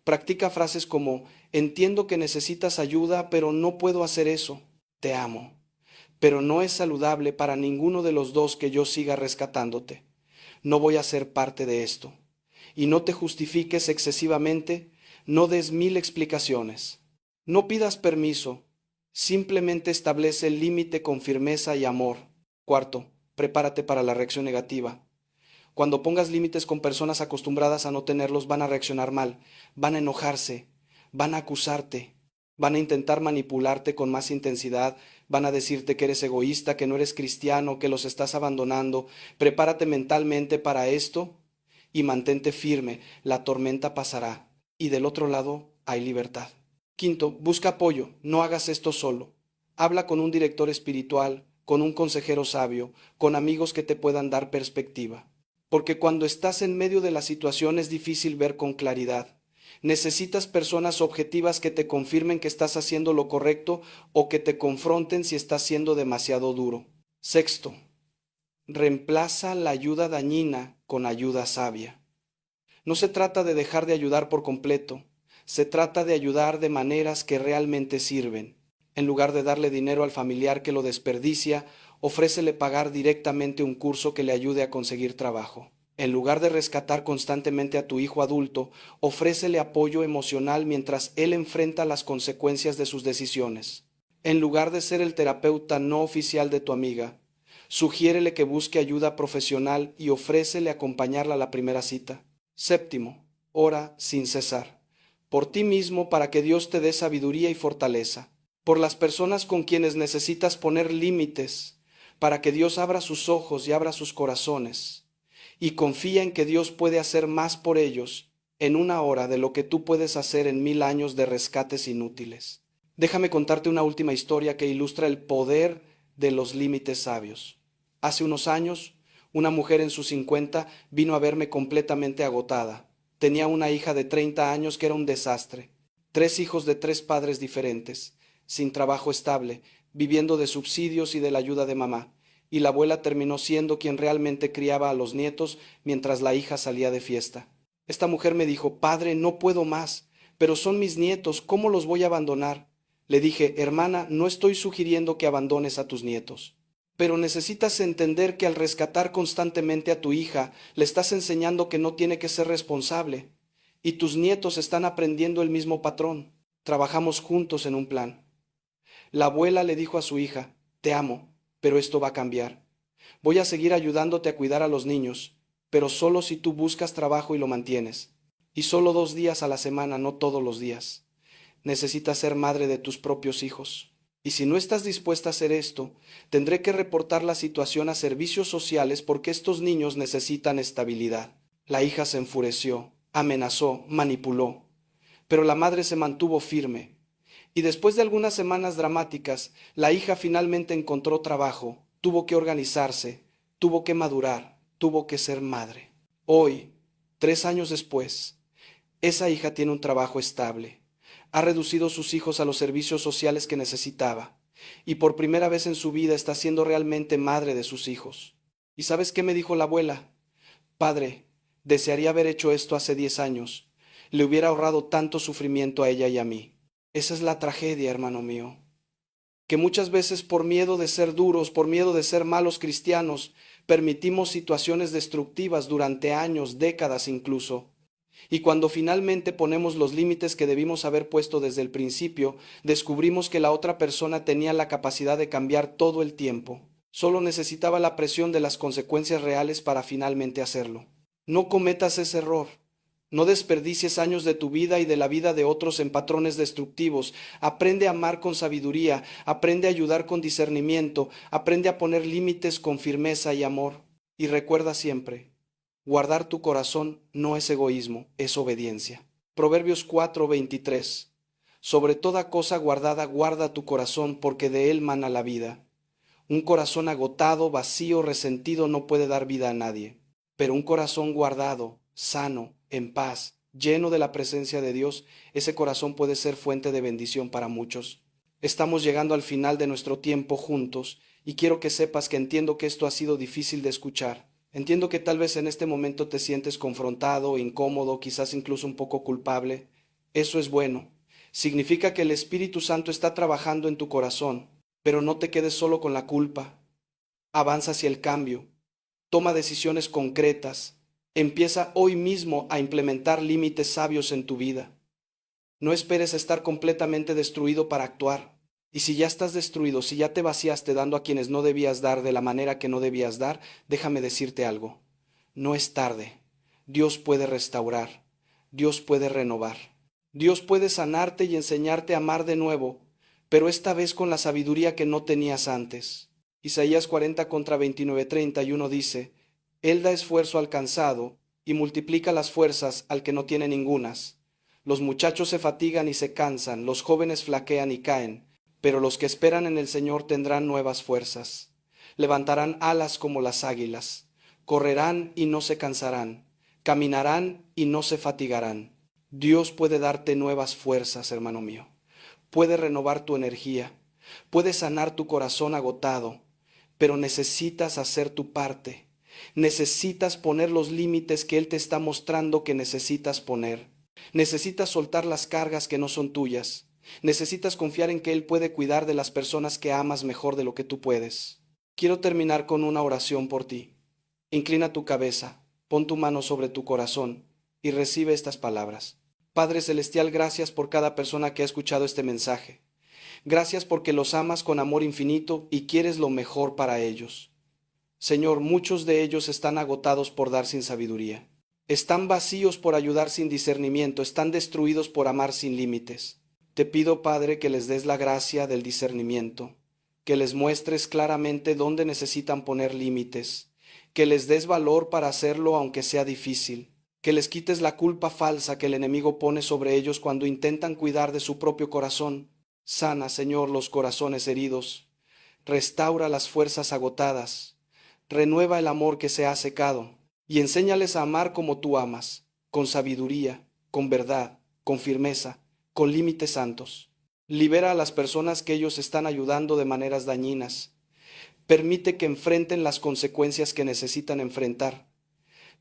Practica frases como, entiendo que necesitas ayuda, pero no puedo hacer eso. Te amo. Pero no es saludable para ninguno de los dos que yo siga rescatándote. No voy a ser parte de esto. Y no te justifiques excesivamente, no des 1000 explicaciones. No pidas permiso, simplemente establece el límite con firmeza y amor. Cuarto, prepárate para la reacción negativa. Cuando pongas límites con personas acostumbradas a no tenerlos, van a reaccionar mal, van a enojarse, van a acusarte, van a intentar manipularte con más intensidad, van a decirte que eres egoísta, que no eres cristiano, que los estás abandonando. Prepárate mentalmente para esto y mantente firme, la tormenta pasará y del otro lado hay libertad. Quinto, busca apoyo, no hagas esto solo. Habla con un director espiritual, con un consejero sabio, con amigos que te puedan dar perspectiva. Porque cuando estás en medio de la situación es difícil ver con claridad. Necesitas personas objetivas que te confirmen que estás haciendo lo correcto o que te confronten si estás siendo demasiado duro. Sexto, reemplaza la ayuda dañina con ayuda sabia. No se trata de dejar de ayudar por completo, se trata de ayudar de maneras que realmente sirven. En lugar de darle dinero al familiar que lo desperdicia, ofrécele pagar directamente un curso que le ayude a conseguir trabajo. En lugar de rescatar constantemente a tu hijo adulto, ofrécele apoyo emocional mientras él enfrenta las consecuencias de sus decisiones. En lugar de ser el terapeuta no oficial de tu amiga, sugiérele que busque ayuda profesional y ofrécele acompañarla a la primera cita. Séptimo, ora sin cesar. Por ti mismo para que Dios te dé sabiduría y fortaleza. Por las personas con quienes necesitas poner límites, para que Dios abra sus ojos y abra sus corazones. Y confía en que Dios puede hacer más por ellos en una hora de lo que tú puedes hacer en 1000 años de rescates inútiles. Déjame contarte una última historia que ilustra el poder de los límites sabios. Hace unos años, una mujer en sus 50 vino a verme completamente agotada. Tenía una hija de 30 años que era un desastre, 3 hijos de 3 padres diferentes, sin trabajo estable, viviendo de subsidios y de la ayuda de mamá, y la abuela terminó siendo quien realmente criaba a los nietos mientras la hija salía de fiesta. Esta mujer me dijo: Padre, no puedo más, pero son mis nietos, ¿cómo los voy a abandonar? Le dije: Hermana, no estoy sugiriendo que abandones a tus nietos, pero necesitas entender que al rescatar constantemente a tu hija, le estás enseñando que no tiene que ser responsable, y tus nietos están aprendiendo el mismo patrón. Trabajamos juntos en un plan. La abuela le dijo a su hija: Te amo, pero esto va a cambiar. Voy a seguir ayudándote a cuidar a los niños, pero solo si tú buscas trabajo y lo mantienes. Y solo 2 días a la semana, no todos los días. Necesitas ser madre de tus propios hijos. Y si no estás dispuesta a hacer esto, tendré que reportar la situación a servicios sociales porque estos niños necesitan estabilidad. La hija se enfureció, amenazó, manipuló, pero la madre se mantuvo firme. Y después de algunas semanas dramáticas, la hija finalmente encontró trabajo, tuvo que organizarse, tuvo que madurar, tuvo que ser madre. Hoy, 3 años después, esa hija tiene un trabajo estable. Ha reducido sus hijos a los servicios sociales que necesitaba, y por primera vez en su vida está siendo realmente madre de sus hijos. ¿Y sabes qué me dijo la abuela? Padre, desearía haber hecho esto hace 10 años. Le hubiera ahorrado tanto sufrimiento a ella y a mí. Esa es la tragedia, hermano mío. Que muchas veces por miedo de ser duros, por miedo de ser malos cristianos, permitimos situaciones destructivas durante años, décadas incluso. Y cuando finalmente ponemos los límites que debimos haber puesto desde el principio, descubrimos que la otra persona tenía la capacidad de cambiar todo el tiempo. Solo necesitaba la presión de las consecuencias reales para finalmente hacerlo. No cometas ese error. No desperdicies años de tu vida y de la vida de otros en patrones destructivos. Aprende a amar con sabiduría, aprende a ayudar con discernimiento, aprende a poner límites con firmeza y amor. Y recuerda siempre: guardar tu corazón no es egoísmo, es obediencia. Proverbios 4:23. Sobre toda cosa guardada, guarda tu corazón, porque de él mana la vida. Un corazón agotado, vacío, resentido no puede dar vida a nadie. Pero un corazón guardado, sano, en paz, lleno de la presencia de Dios, ese corazón puede ser fuente de bendición para muchos. Estamos llegando al final de nuestro tiempo juntos y quiero que sepas que entiendo que esto ha sido difícil de escuchar. Entiendo que tal vez en este momento te sientes confrontado, incómodo, quizás incluso un poco culpable. Eso es bueno. Significa que el Espíritu Santo está trabajando en tu corazón, pero no te quedes solo con la culpa. Avanza hacia el cambio. Toma decisiones concretas. Empieza hoy mismo a implementar límites sabios en tu vida. No esperes a estar completamente destruido para actuar. Y si ya estás destruido, si ya te vaciaste dando a quienes no debías dar de la manera que no debías dar, déjame decirte algo. No es tarde. Dios puede restaurar. Dios puede renovar. Dios puede sanarte y enseñarte a amar de nuevo, pero esta vez con la sabiduría que no tenías antes. Isaías 40:29-31 dice: Él da esfuerzo al cansado y multiplica las fuerzas al que no tiene ningunas. Los muchachos se fatigan y se cansan, los jóvenes flaquean y caen, pero los que esperan en el Señor tendrán nuevas fuerzas. Levantarán alas como las águilas, correrán y no se cansarán, caminarán y no se fatigarán. Dios puede darte nuevas fuerzas, hermano mío. Puede renovar tu energía, puede sanar tu corazón agotado, pero necesitas hacer tu parte. Necesitas poner los límites que Él te está mostrando que necesitas poner. Necesitas soltar las cargas que no son tuyas. Necesitas confiar en que Él puede cuidar de las personas que amas mejor de lo que tú puedes. Quiero terminar con una oración por ti. Inclina tu cabeza, pon tu mano sobre tu corazón y recibe estas palabras. Padre Celestial, gracias por cada persona que ha escuchado este mensaje. Gracias porque los amas con amor infinito y quieres lo mejor para ellos. Señor, muchos de ellos están agotados por dar sin sabiduría. Están vacíos por ayudar sin discernimiento, están destruidos por amar sin límites. Te pido, Padre, que les des la gracia del discernimiento, que les muestres claramente dónde necesitan poner límites, que les des valor para hacerlo aunque sea difícil, que les quites la culpa falsa que el enemigo pone sobre ellos cuando intentan cuidar de su propio corazón. Sana, Señor, los corazones heridos, restaura las fuerzas agotadas, renueva el amor que se ha secado, y enséñales a amar como tú amas, con sabiduría, con verdad, con firmeza, con límites santos. Libera a las personas que ellos están ayudando de maneras dañinas. Permite que enfrenten las consecuencias que necesitan enfrentar.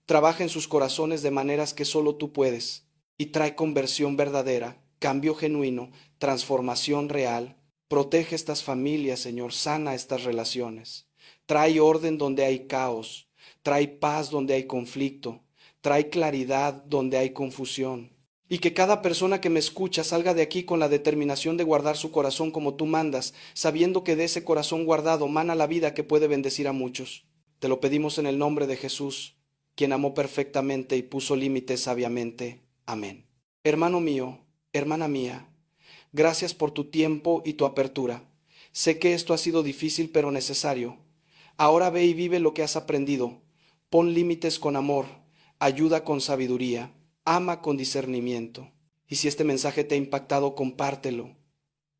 Trabaja en sus corazones de maneras que solo tú puedes y trae conversión verdadera, cambio genuino, transformación real. Protege estas familias, Señor, sana estas relaciones. Trae orden donde hay caos, trae paz donde hay conflicto, trae claridad donde hay confusión. Y que cada persona que me escucha salga de aquí con la determinación de guardar su corazón como tú mandas, sabiendo que de ese corazón guardado mana la vida que puede bendecir a muchos. Te lo pedimos en el nombre de Jesús, quien amó perfectamente y puso límites sabiamente. Amén. Hermano mío, hermana mía, gracias por tu tiempo y tu apertura. Sé que esto ha sido difícil pero necesario. Ahora ve y vive lo que has aprendido. Pon límites con amor, ayuda con sabiduría, ama con discernimiento. Y si este mensaje te ha impactado, compártelo.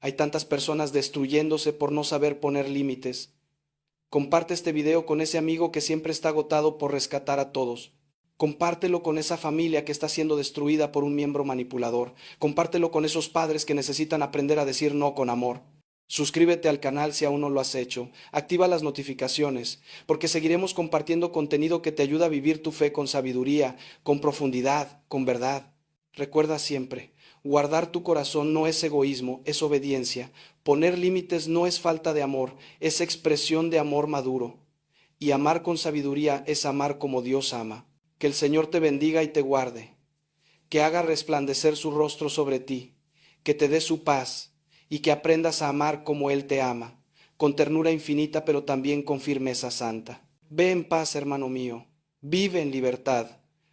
Hay tantas personas destruyéndose por no saber poner límites. Comparte este video con ese amigo que siempre está agotado por rescatar a todos. Compártelo con esa familia que está siendo destruida por un miembro manipulador. Compártelo con esos padres que necesitan aprender a decir no con amor. Suscríbete al canal si aún no lo has hecho. Activa las notificaciones, porque seguiremos compartiendo contenido que te ayuda a vivir tu fe con sabiduría, con profundidad, con verdad. Recuerda siempre, guardar tu corazón no es egoísmo, es obediencia. Poner límites no es falta de amor, es expresión de amor maduro. Y amar con sabiduría es amar como Dios ama. Que el Señor te bendiga y te guarde, que haga resplandecer su rostro sobre ti, que te dé su paz y que aprendas a amar como Él te ama, con ternura infinita pero también con firmeza santa. Ve en paz, hermano mío, vive en libertad,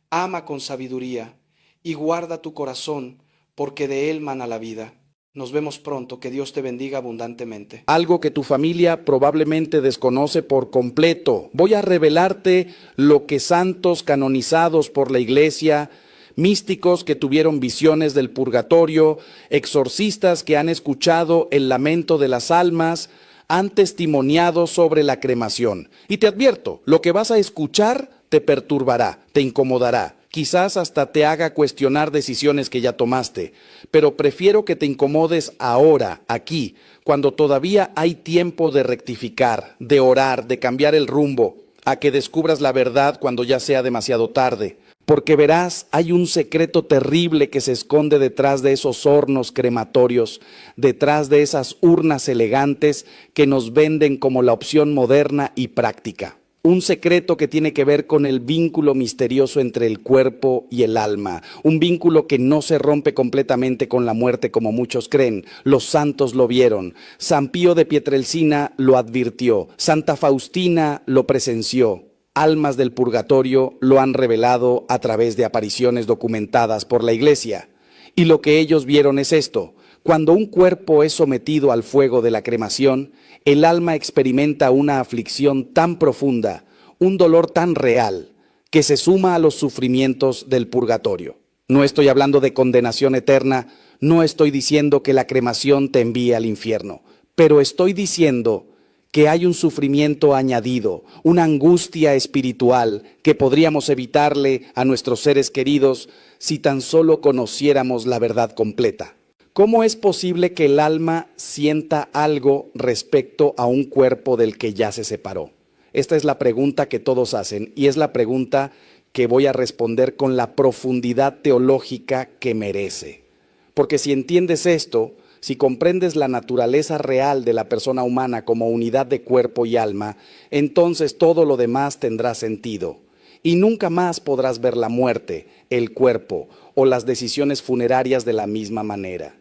ama con sabiduría y guarda tu corazón, porque de él mana la vida. Nos vemos pronto, que Dios te bendiga abundantemente. Algo que tu familia probablemente desconoce por completo. Voy a revelarte lo que santos canonizados por la Iglesia, místicos que tuvieron visiones del purgatorio, exorcistas que han escuchado el lamento de las almas, han testimoniado sobre la cremación. Y te advierto, lo que vas a escuchar te perturbará, te incomodará. Quizás hasta te haga cuestionar decisiones que ya tomaste, pero prefiero que te incomodes ahora, aquí, cuando todavía hay tiempo de rectificar, de orar, de cambiar el rumbo, a que descubras la verdad cuando ya sea demasiado tarde. Porque verás, hay un secreto terrible que se esconde detrás de esos hornos crematorios, detrás de esas urnas elegantes que nos venden como la opción moderna y práctica. Un secreto que tiene que ver con el vínculo misterioso entre el cuerpo y el alma, un vínculo que no se rompe completamente con la muerte como muchos creen. Los santos lo vieron, San Pío de Pietrelcina lo advirtió, Santa Faustina lo presenció. Almas del purgatorio lo han revelado a través de apariciones documentadas por la Iglesia. Y lo que ellos vieron es esto: cuando un cuerpo es sometido al fuego de la cremación, el alma experimenta una aflicción tan profunda, un dolor tan real, que se suma a los sufrimientos del purgatorio. No estoy hablando de condenación eterna, no estoy diciendo que la cremación te envíe al infierno, pero estoy diciendo que hay un sufrimiento añadido, una angustia espiritual que podríamos evitarle a nuestros seres queridos si tan solo conociéramos la verdad completa. ¿Cómo es posible que el alma sienta algo respecto a un cuerpo del que ya se separó? Esta es la pregunta que todos hacen y es la pregunta que voy a responder con la profundidad teológica que merece. Porque si entiendes esto, si comprendes la naturaleza real de la persona humana como unidad de cuerpo y alma, entonces todo lo demás tendrá sentido. Y nunca más podrás ver la muerte, el cuerpo o las decisiones funerarias de la misma manera.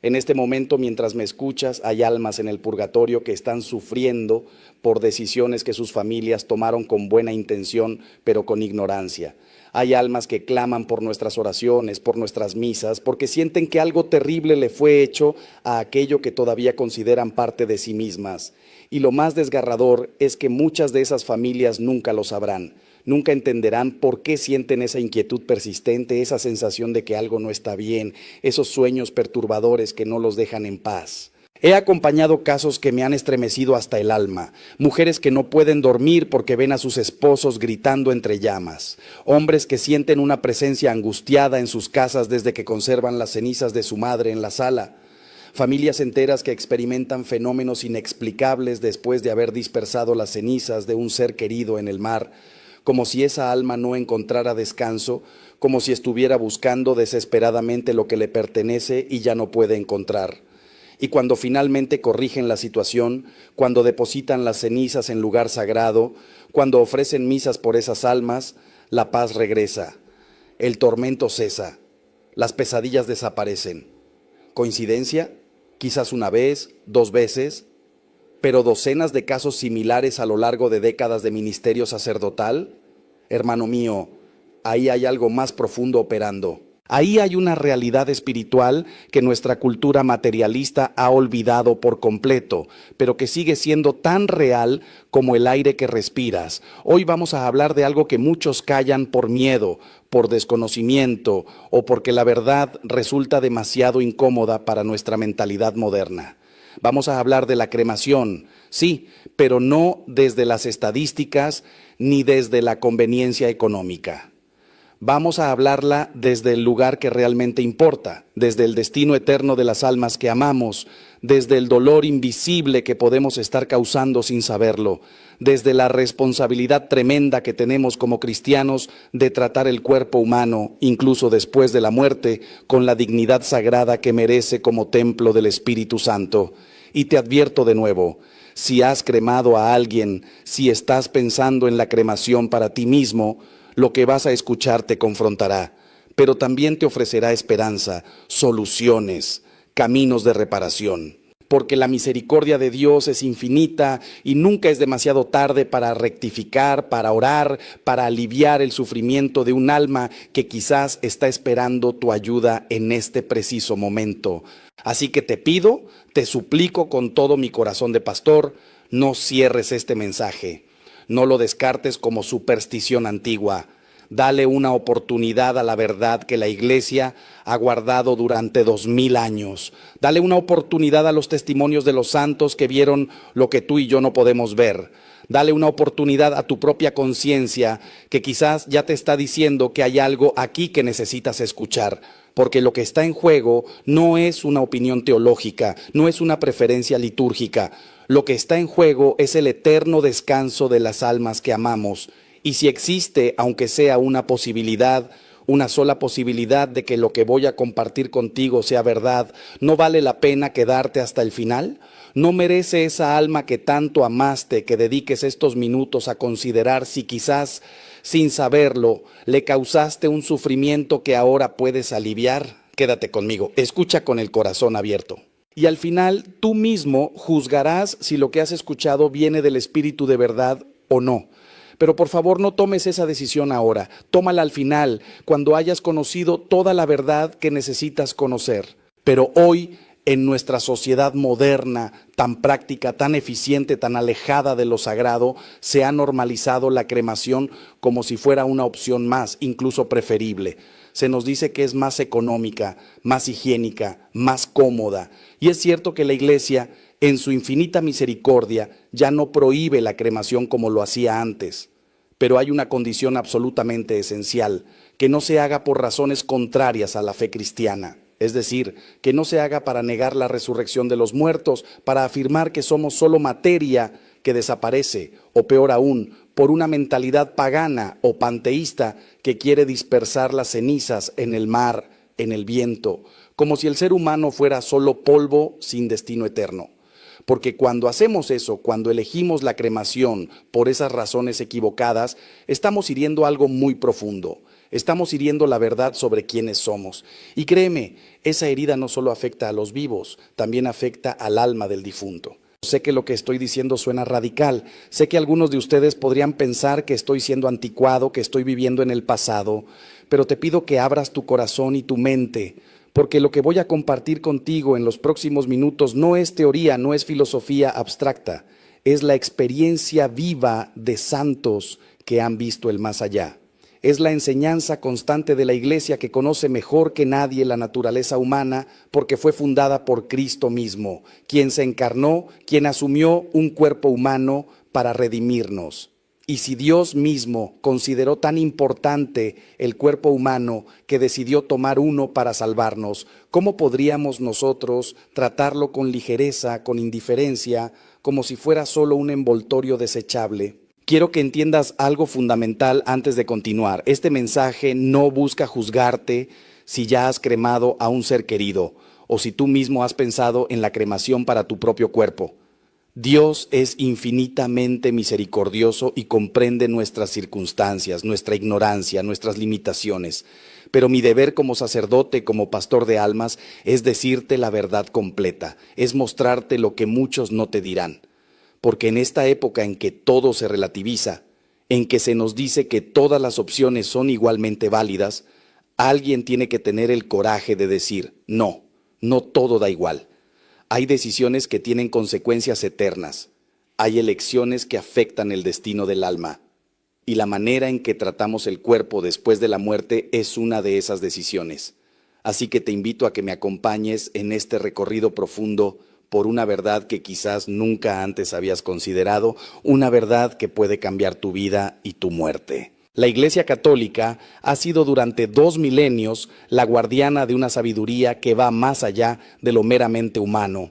En este momento, mientras me escuchas, hay almas en el purgatorio que están sufriendo por decisiones que sus familias tomaron con buena intención, pero con ignorancia. Hay almas que claman por nuestras oraciones, por nuestras misas, porque sienten que algo terrible le fue hecho a aquello que todavía consideran parte de sí mismas. Y lo más desgarrador es que muchas de esas familias nunca lo sabrán. Nunca entenderán por qué sienten esa inquietud persistente, esa sensación de que algo no está bien, esos sueños perturbadores que no los dejan en paz. He acompañado casos que me han estremecido hasta el alma, mujeres que no pueden dormir porque ven a sus esposos gritando entre llamas, hombres que sienten una presencia angustiada en sus casas desde que conservan las cenizas de su madre en la sala, familias enteras que experimentan fenómenos inexplicables después de haber dispersado las cenizas de un ser querido en el mar, como si esa alma no encontrara descanso, como si estuviera buscando desesperadamente lo que le pertenece y ya no puede encontrar. Y cuando finalmente corrigen la situación, cuando depositan las cenizas en lugar sagrado, cuando ofrecen misas por esas almas, la paz regresa, el tormento cesa, las pesadillas desaparecen. ¿Coincidencia? Quizás una vez, 2 veces, pero docenas de casos similares a lo largo de décadas de ministerio sacerdotal. Hermano mío, ahí hay algo más profundo operando. Ahí hay una realidad espiritual que nuestra cultura materialista ha olvidado por completo, pero que sigue siendo tan real como el aire que respiras. Hoy vamos a hablar de algo que muchos callan por miedo, por desconocimiento o porque la verdad resulta demasiado incómoda para nuestra mentalidad moderna. Vamos a hablar de la cremación, sí, pero no desde las estadísticas ni desde la conveniencia económica. Vamos a hablarla desde el lugar que realmente importa, desde el destino eterno de las almas que amamos, desde el dolor invisible que podemos estar causando sin saberlo, desde la responsabilidad tremenda que tenemos como cristianos de tratar el cuerpo humano, incluso después de la muerte, con la dignidad sagrada que merece como templo del Espíritu Santo. Y te advierto de nuevo, si has cremado a alguien, si estás pensando en la cremación para ti mismo, lo que vas a escuchar te confrontará, pero también te ofrecerá esperanza, soluciones, caminos de reparación. Porque la misericordia de Dios es infinita y nunca es demasiado tarde para rectificar, para orar, para aliviar el sufrimiento de un alma que quizás está esperando tu ayuda en este preciso momento. Así que te pido, te suplico con todo mi corazón de pastor, no cierres este mensaje. No lo descartes como superstición antigua. Dale una oportunidad a la verdad que la Iglesia ha guardado durante 2000 años. Dale una oportunidad a los testimonios de los santos que vieron lo que tú y yo no podemos ver. Dale una oportunidad a tu propia conciencia que quizás ya te está diciendo que hay algo aquí que necesitas escuchar. Porque lo que está en juego no es una opinión teológica, no es una preferencia litúrgica. Lo que está en juego es el eterno descanso de las almas que amamos. Y si existe, aunque sea una posibilidad, una sola posibilidad de que lo que voy a compartir contigo sea verdad, ¿no vale la pena quedarte hasta el final? ¿No merece esa alma que tanto amaste que dediques estos minutos a considerar si quizás, sin saberlo, le causaste un sufrimiento que ahora puedes aliviar? Quédate conmigo, escucha con el corazón abierto. Y al final tú mismo juzgarás si lo que has escuchado viene del Espíritu de verdad o no. Pero por favor no tomes esa decisión ahora, tómala al final, cuando hayas conocido toda la verdad que necesitas conocer. Pero hoy, en nuestra sociedad moderna, tan práctica, tan eficiente, tan alejada de lo sagrado, se ha normalizado la cremación como si fuera una opción más, incluso preferible. Se nos dice que es más económica, más higiénica, más cómoda. Y es cierto que la Iglesia, en su infinita misericordia, ya no prohíbe la cremación como lo hacía antes. Pero hay una condición absolutamente esencial, que no se haga por razones contrarias a la fe cristiana. Es decir, que no se haga para negar la resurrección de los muertos, para afirmar que somos solo materia que desaparece, o peor aún, por una mentalidad pagana o panteísta que quiere dispersar las cenizas en el mar, en el viento, como si el ser humano fuera solo polvo sin destino eterno. Porque cuando hacemos eso, cuando elegimos la cremación por esas razones equivocadas, estamos hiriendo algo muy profundo. Estamos hiriendo la verdad sobre quiénes somos. Y créeme, esa herida no solo afecta a los vivos, también afecta al alma del difunto. Sé que lo que estoy diciendo suena radical. Sé que algunos de ustedes podrían pensar que estoy siendo anticuado, que estoy viviendo en el pasado, pero te pido que abras tu corazón y tu mente, porque lo que voy a compartir contigo en los próximos minutos no es teoría, no es filosofía abstracta, es la experiencia viva de santos que han visto el más allá. es la enseñanza constante de la Iglesia, que conoce mejor que nadie la naturaleza humana porque fue fundada por Cristo mismo, quien se encarnó, quien asumió un cuerpo humano para redimirnos. Y si Dios mismo consideró tan importante el cuerpo humano que decidió tomar uno para salvarnos, ¿cómo podríamos nosotros tratarlo con ligereza, con indiferencia, como si fuera solo un envoltorio desechable? Quiero que entiendas algo fundamental antes de continuar. Este mensaje no busca juzgarte si ya has cremado a un ser querido o si tú mismo has pensado en la cremación para tu propio cuerpo. Dios es infinitamente misericordioso y comprende nuestras circunstancias, nuestra ignorancia, nuestras limitaciones. Pero mi deber como sacerdote, como pastor de almas, es decirte la verdad completa, es mostrarte lo que muchos no te dirán. Porque en esta época en que todo se relativiza, en que se nos dice que todas las opciones son igualmente válidas, alguien tiene que tener el coraje de decir, no todo da igual. Hay decisiones que tienen consecuencias eternas. Hay elecciones que afectan el destino del alma. Y la manera en que tratamos el cuerpo después de la muerte es una de esas decisiones. Así que te invito a que me acompañes en este recorrido profundo por una verdad que quizás nunca antes habías considerado, una verdad que puede cambiar tu vida y tu muerte. La Iglesia Católica ha sido durante 2 milenios la guardiana de una sabiduría que va más allá de lo meramente humano.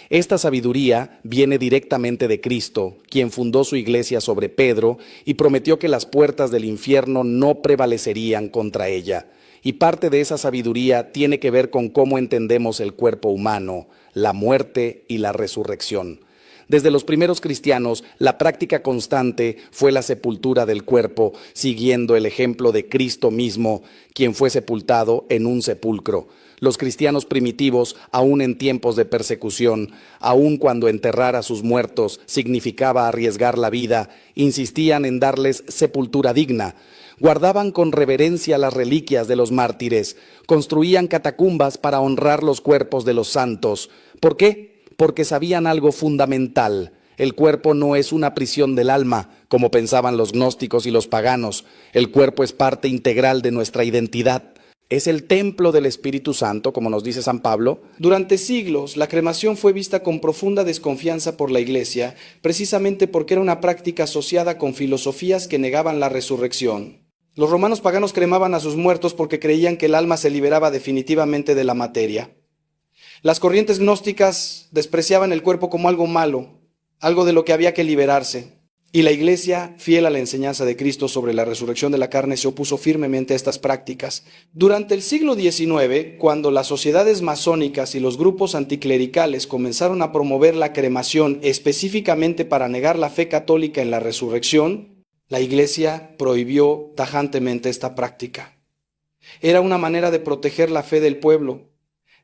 Esta sabiduría viene directamente de Cristo, quien fundó su iglesia sobre Pedro y prometió que las puertas del infierno no prevalecerían contra ella. Y parte de esa sabiduría tiene que ver con cómo entendemos el cuerpo humano, la muerte y la resurrección. Desde los primeros cristianos, la práctica constante fue la sepultura del cuerpo, siguiendo el ejemplo de Cristo mismo, quien fue sepultado en un sepulcro. Los cristianos primitivos, aún en tiempos de persecución, aún cuando enterrar a sus muertos significaba arriesgar la vida, insistían en darles sepultura digna. Guardaban con reverencia las reliquias de los mártires, construían catacumbas para honrar los cuerpos de los santos. ¿Por qué? Porque sabían algo fundamental. El cuerpo no es una prisión del alma, como pensaban los gnósticos y los paganos. El cuerpo es parte integral de nuestra identidad. Es el templo del Espíritu Santo, como nos dice San Pablo. Durante siglos, la cremación fue vista con profunda desconfianza por la Iglesia, precisamente porque era una práctica asociada con filosofías que negaban la resurrección. Los romanos paganos cremaban a sus muertos porque creían que el alma se liberaba definitivamente de la materia. Las corrientes gnósticas despreciaban el cuerpo como algo malo, algo de lo que había que liberarse. Y la Iglesia, fiel a la enseñanza de Cristo sobre la resurrección de la carne, se opuso firmemente a estas prácticas. Durante el siglo XIX, cuando las sociedades masónicas y los grupos anticlericales comenzaron a promover la cremación específicamente para negar la fe católica en la resurrección, la Iglesia prohibió tajantemente esta práctica. Era una manera de proteger la fe del pueblo,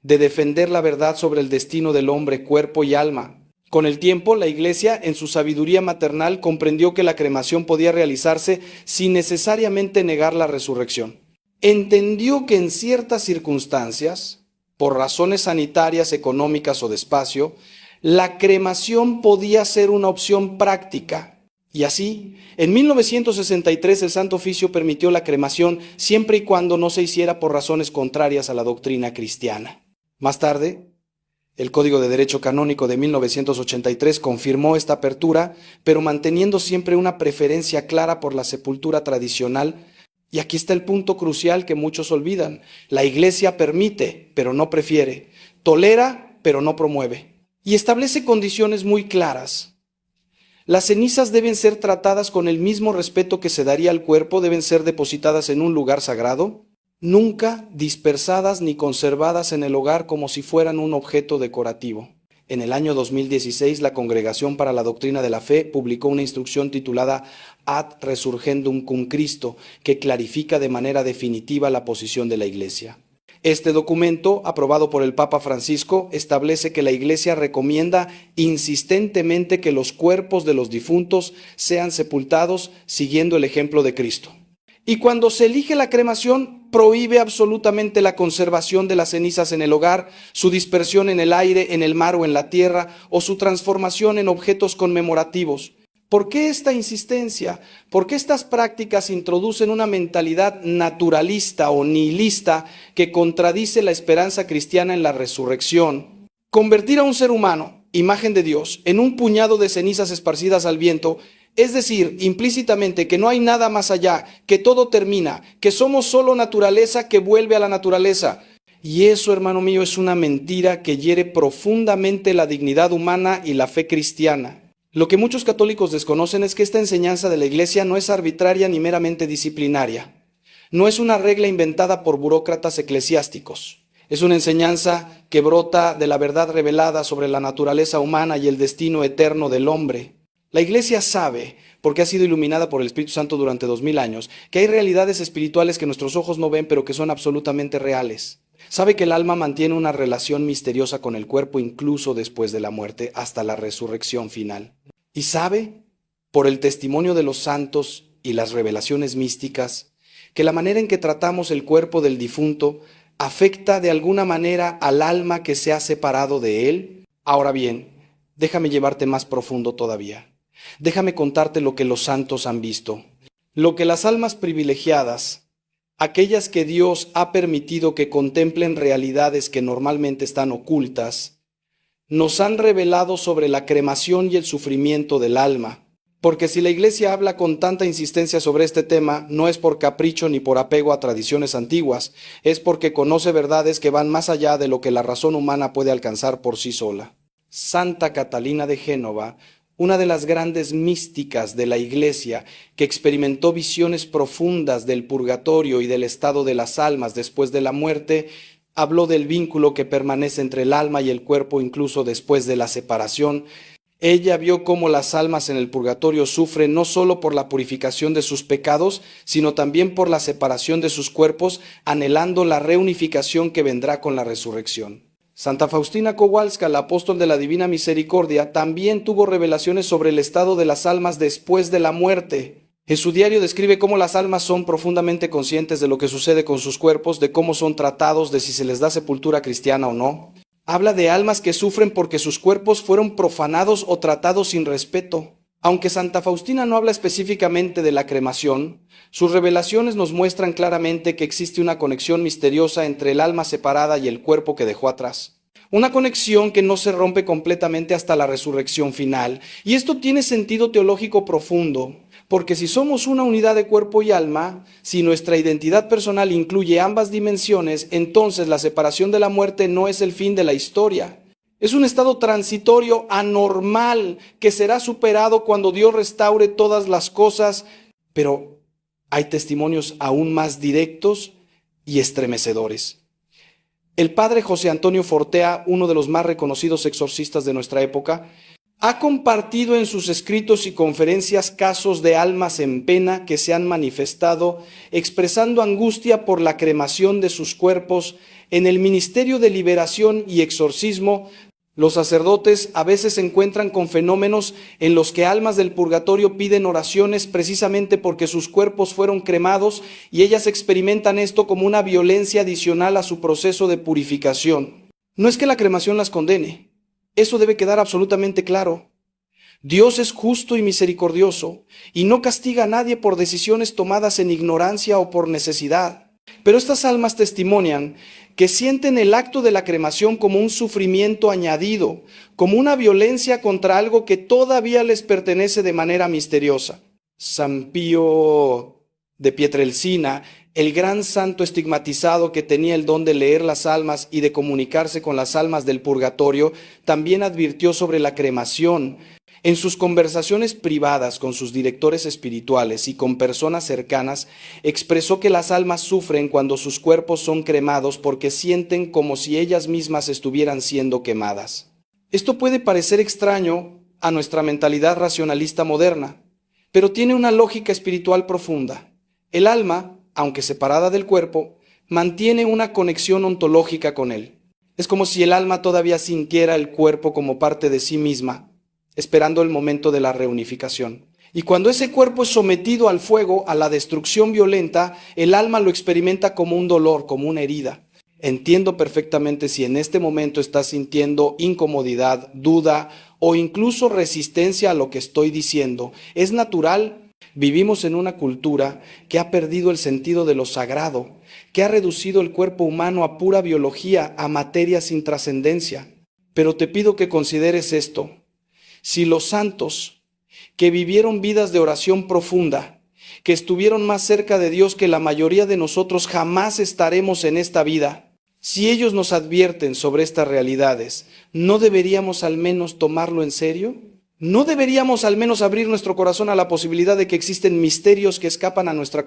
de defender la verdad sobre el destino del hombre, cuerpo y alma. Con el tiempo, la Iglesia, en su sabiduría maternal, comprendió que la cremación podía realizarse sin necesariamente negar la resurrección. Entendió que en ciertas circunstancias, por razones sanitarias, económicas o de espacio, la cremación podía ser una opción práctica. Y así, en 1963 el Santo Oficio permitió la cremación siempre y cuando no se hiciera por razones contrarias a la doctrina cristiana. Más tarde, el Código de Derecho Canónico de 1983 confirmó esta apertura, pero manteniendo siempre una preferencia clara por la sepultura tradicional. Y aquí está el punto crucial que muchos olvidan. La Iglesia permite, pero no prefiere. Tolera, pero no promueve. Y establece condiciones muy claras. Las cenizas deben ser tratadas con el mismo respeto que se daría al cuerpo, deben ser depositadas en un lugar sagrado, nunca dispersadas ni conservadas en el hogar como si fueran un objeto decorativo. En el año 2016, la Congregación para la Doctrina de la Fe publicó una instrucción titulada Ad Resurgendum cum Christo, que clarifica de manera definitiva la posición de la Iglesia. Este documento, aprobado por el Papa Francisco, establece que la Iglesia recomienda insistentemente que los cuerpos de los difuntos sean sepultados siguiendo el ejemplo de Cristo. Y cuando se elige la cremación, prohíbe absolutamente la conservación de las cenizas en el hogar, su dispersión en el aire, en el mar o en la tierra, o su transformación en objetos conmemorativos. ¿Por qué esta insistencia? ¿Por qué estas prácticas introducen una mentalidad naturalista o nihilista que contradice la esperanza cristiana en la resurrección? Convertir a un ser humano, imagen de Dios, en un puñado de cenizas esparcidas al viento, es decir, implícitamente que no hay nada más allá, que todo termina, que somos solo naturaleza que vuelve a la naturaleza. Y eso, hermano mío, es una mentira que hiere profundamente la dignidad humana y la fe cristiana. Lo que muchos católicos desconocen es que esta enseñanza de la Iglesia no es arbitraria ni meramente disciplinaria. No es una regla inventada por burócratas eclesiásticos. Es una enseñanza que brota de la verdad revelada sobre la naturaleza humana y el destino eterno del hombre. La Iglesia sabe, porque ha sido iluminada por el Espíritu Santo durante 2000 años, que hay realidades espirituales que nuestros ojos no ven, pero que son absolutamente reales. Sabe que el alma mantiene una relación misteriosa con el cuerpo incluso después de la muerte, hasta la resurrección final. Y sabe, por el testimonio de los santos y las revelaciones místicas, que la manera en que tratamos el cuerpo del difunto afecta de alguna manera al alma que se ha separado de él. Ahora bien, déjame llevarte más profundo todavía. Déjame contarte lo que los santos han visto. Lo que las almas privilegiadas, aquellas que Dios ha permitido que contemplen realidades que normalmente están ocultas, nos han revelado sobre la cremación y el sufrimiento del alma. Porque si la Iglesia habla con tanta insistencia sobre este tema, no es por capricho ni por apego a tradiciones antiguas, es porque conoce verdades que van más allá de lo que la razón humana puede alcanzar por sí sola. Santa Catalina de Génova, una de las grandes místicas de la Iglesia, que experimentó visiones profundas del purgatorio y del estado de las almas después de la muerte, habló del vínculo que permanece entre el alma y el cuerpo incluso después de la separación. Ella vio cómo las almas en el purgatorio sufren no solo por la purificación de sus pecados, sino también por la separación de sus cuerpos, anhelando la reunificación que vendrá con la resurrección. Santa Faustina Kowalska, la apóstol de la Divina Misericordia, también tuvo revelaciones sobre el estado de las almas después de la muerte. En su diario describe cómo las almas son profundamente conscientes de lo que sucede con sus cuerpos, de cómo son tratados, de si se les da sepultura cristiana o no. Habla de almas que sufren porque sus cuerpos fueron profanados o tratados sin respeto. Aunque Santa Faustina no habla específicamente de la cremación, sus revelaciones nos muestran claramente que existe una conexión misteriosa entre el alma separada y el cuerpo que dejó atrás. Una conexión que no se rompe completamente hasta la resurrección final. Y esto tiene sentido teológico profundo, porque si somos una unidad de cuerpo y alma, si nuestra identidad personal incluye ambas dimensiones, entonces la separación de la muerte no es el fin de la historia. Es un estado transitorio anormal que será superado cuando Dios restaure todas las cosas, pero hay testimonios aún más directos y estremecedores. El padre José Antonio Fortea, uno de los más reconocidos exorcistas de nuestra época, ha compartido en sus escritos y conferencias casos de almas en pena que se han manifestado expresando angustia por la cremación de sus cuerpos. En el ministerio de liberación y exorcismo, los sacerdotes a veces se encuentran con fenómenos en los que almas del purgatorio piden oraciones precisamente porque sus cuerpos fueron cremados y ellas experimentan esto como una violencia adicional a su proceso de purificación. No es que la cremación las condene. Eso debe quedar absolutamente claro. Dios es justo y misericordioso y no castiga a nadie por decisiones tomadas en ignorancia o por necesidad. Pero estas almas testimonian que sienten el acto de la cremación como un sufrimiento añadido, como una violencia contra algo que todavía les pertenece de manera misteriosa. San Pío de Pietrelcina, el gran santo estigmatizado que tenía el don de leer las almas y de comunicarse con las almas del purgatorio, también advirtió sobre la cremación. En sus conversaciones privadas con sus directores espirituales y con personas cercanas, expresó que las almas sufren cuando sus cuerpos son cremados porque sienten como si ellas mismas estuvieran siendo quemadas. Esto puede parecer extraño a nuestra mentalidad racionalista moderna, pero tiene una lógica espiritual profunda. El alma, aunque separada del cuerpo, mantiene una conexión ontológica con él. Es como si el alma todavía sintiera el cuerpo como parte de sí misma, esperando el momento de la reunificación. Y cuando ese cuerpo es sometido al fuego, a la destrucción violenta, el alma lo experimenta como un dolor, como una herida. Entiendo perfectamente si en este momento estás sintiendo incomodidad, duda o incluso resistencia a lo que estoy diciendo. Es natural. Vivimos en una cultura que ha perdido el sentido de lo sagrado, que ha reducido el cuerpo humano a pura biología, a materia sin trascendencia. Pero te pido que consideres esto. Si los santos, que vivieron vidas de oración profunda, que estuvieron más cerca de Dios que la mayoría de nosotros jamás estaremos en esta vida, si ellos nos advierten sobre estas realidades, ¿no deberíamos al menos tomarlo en serio? ¿No deberíamos al menos abrir nuestro corazón a la posibilidad de que existen misterios que escapan a nuestra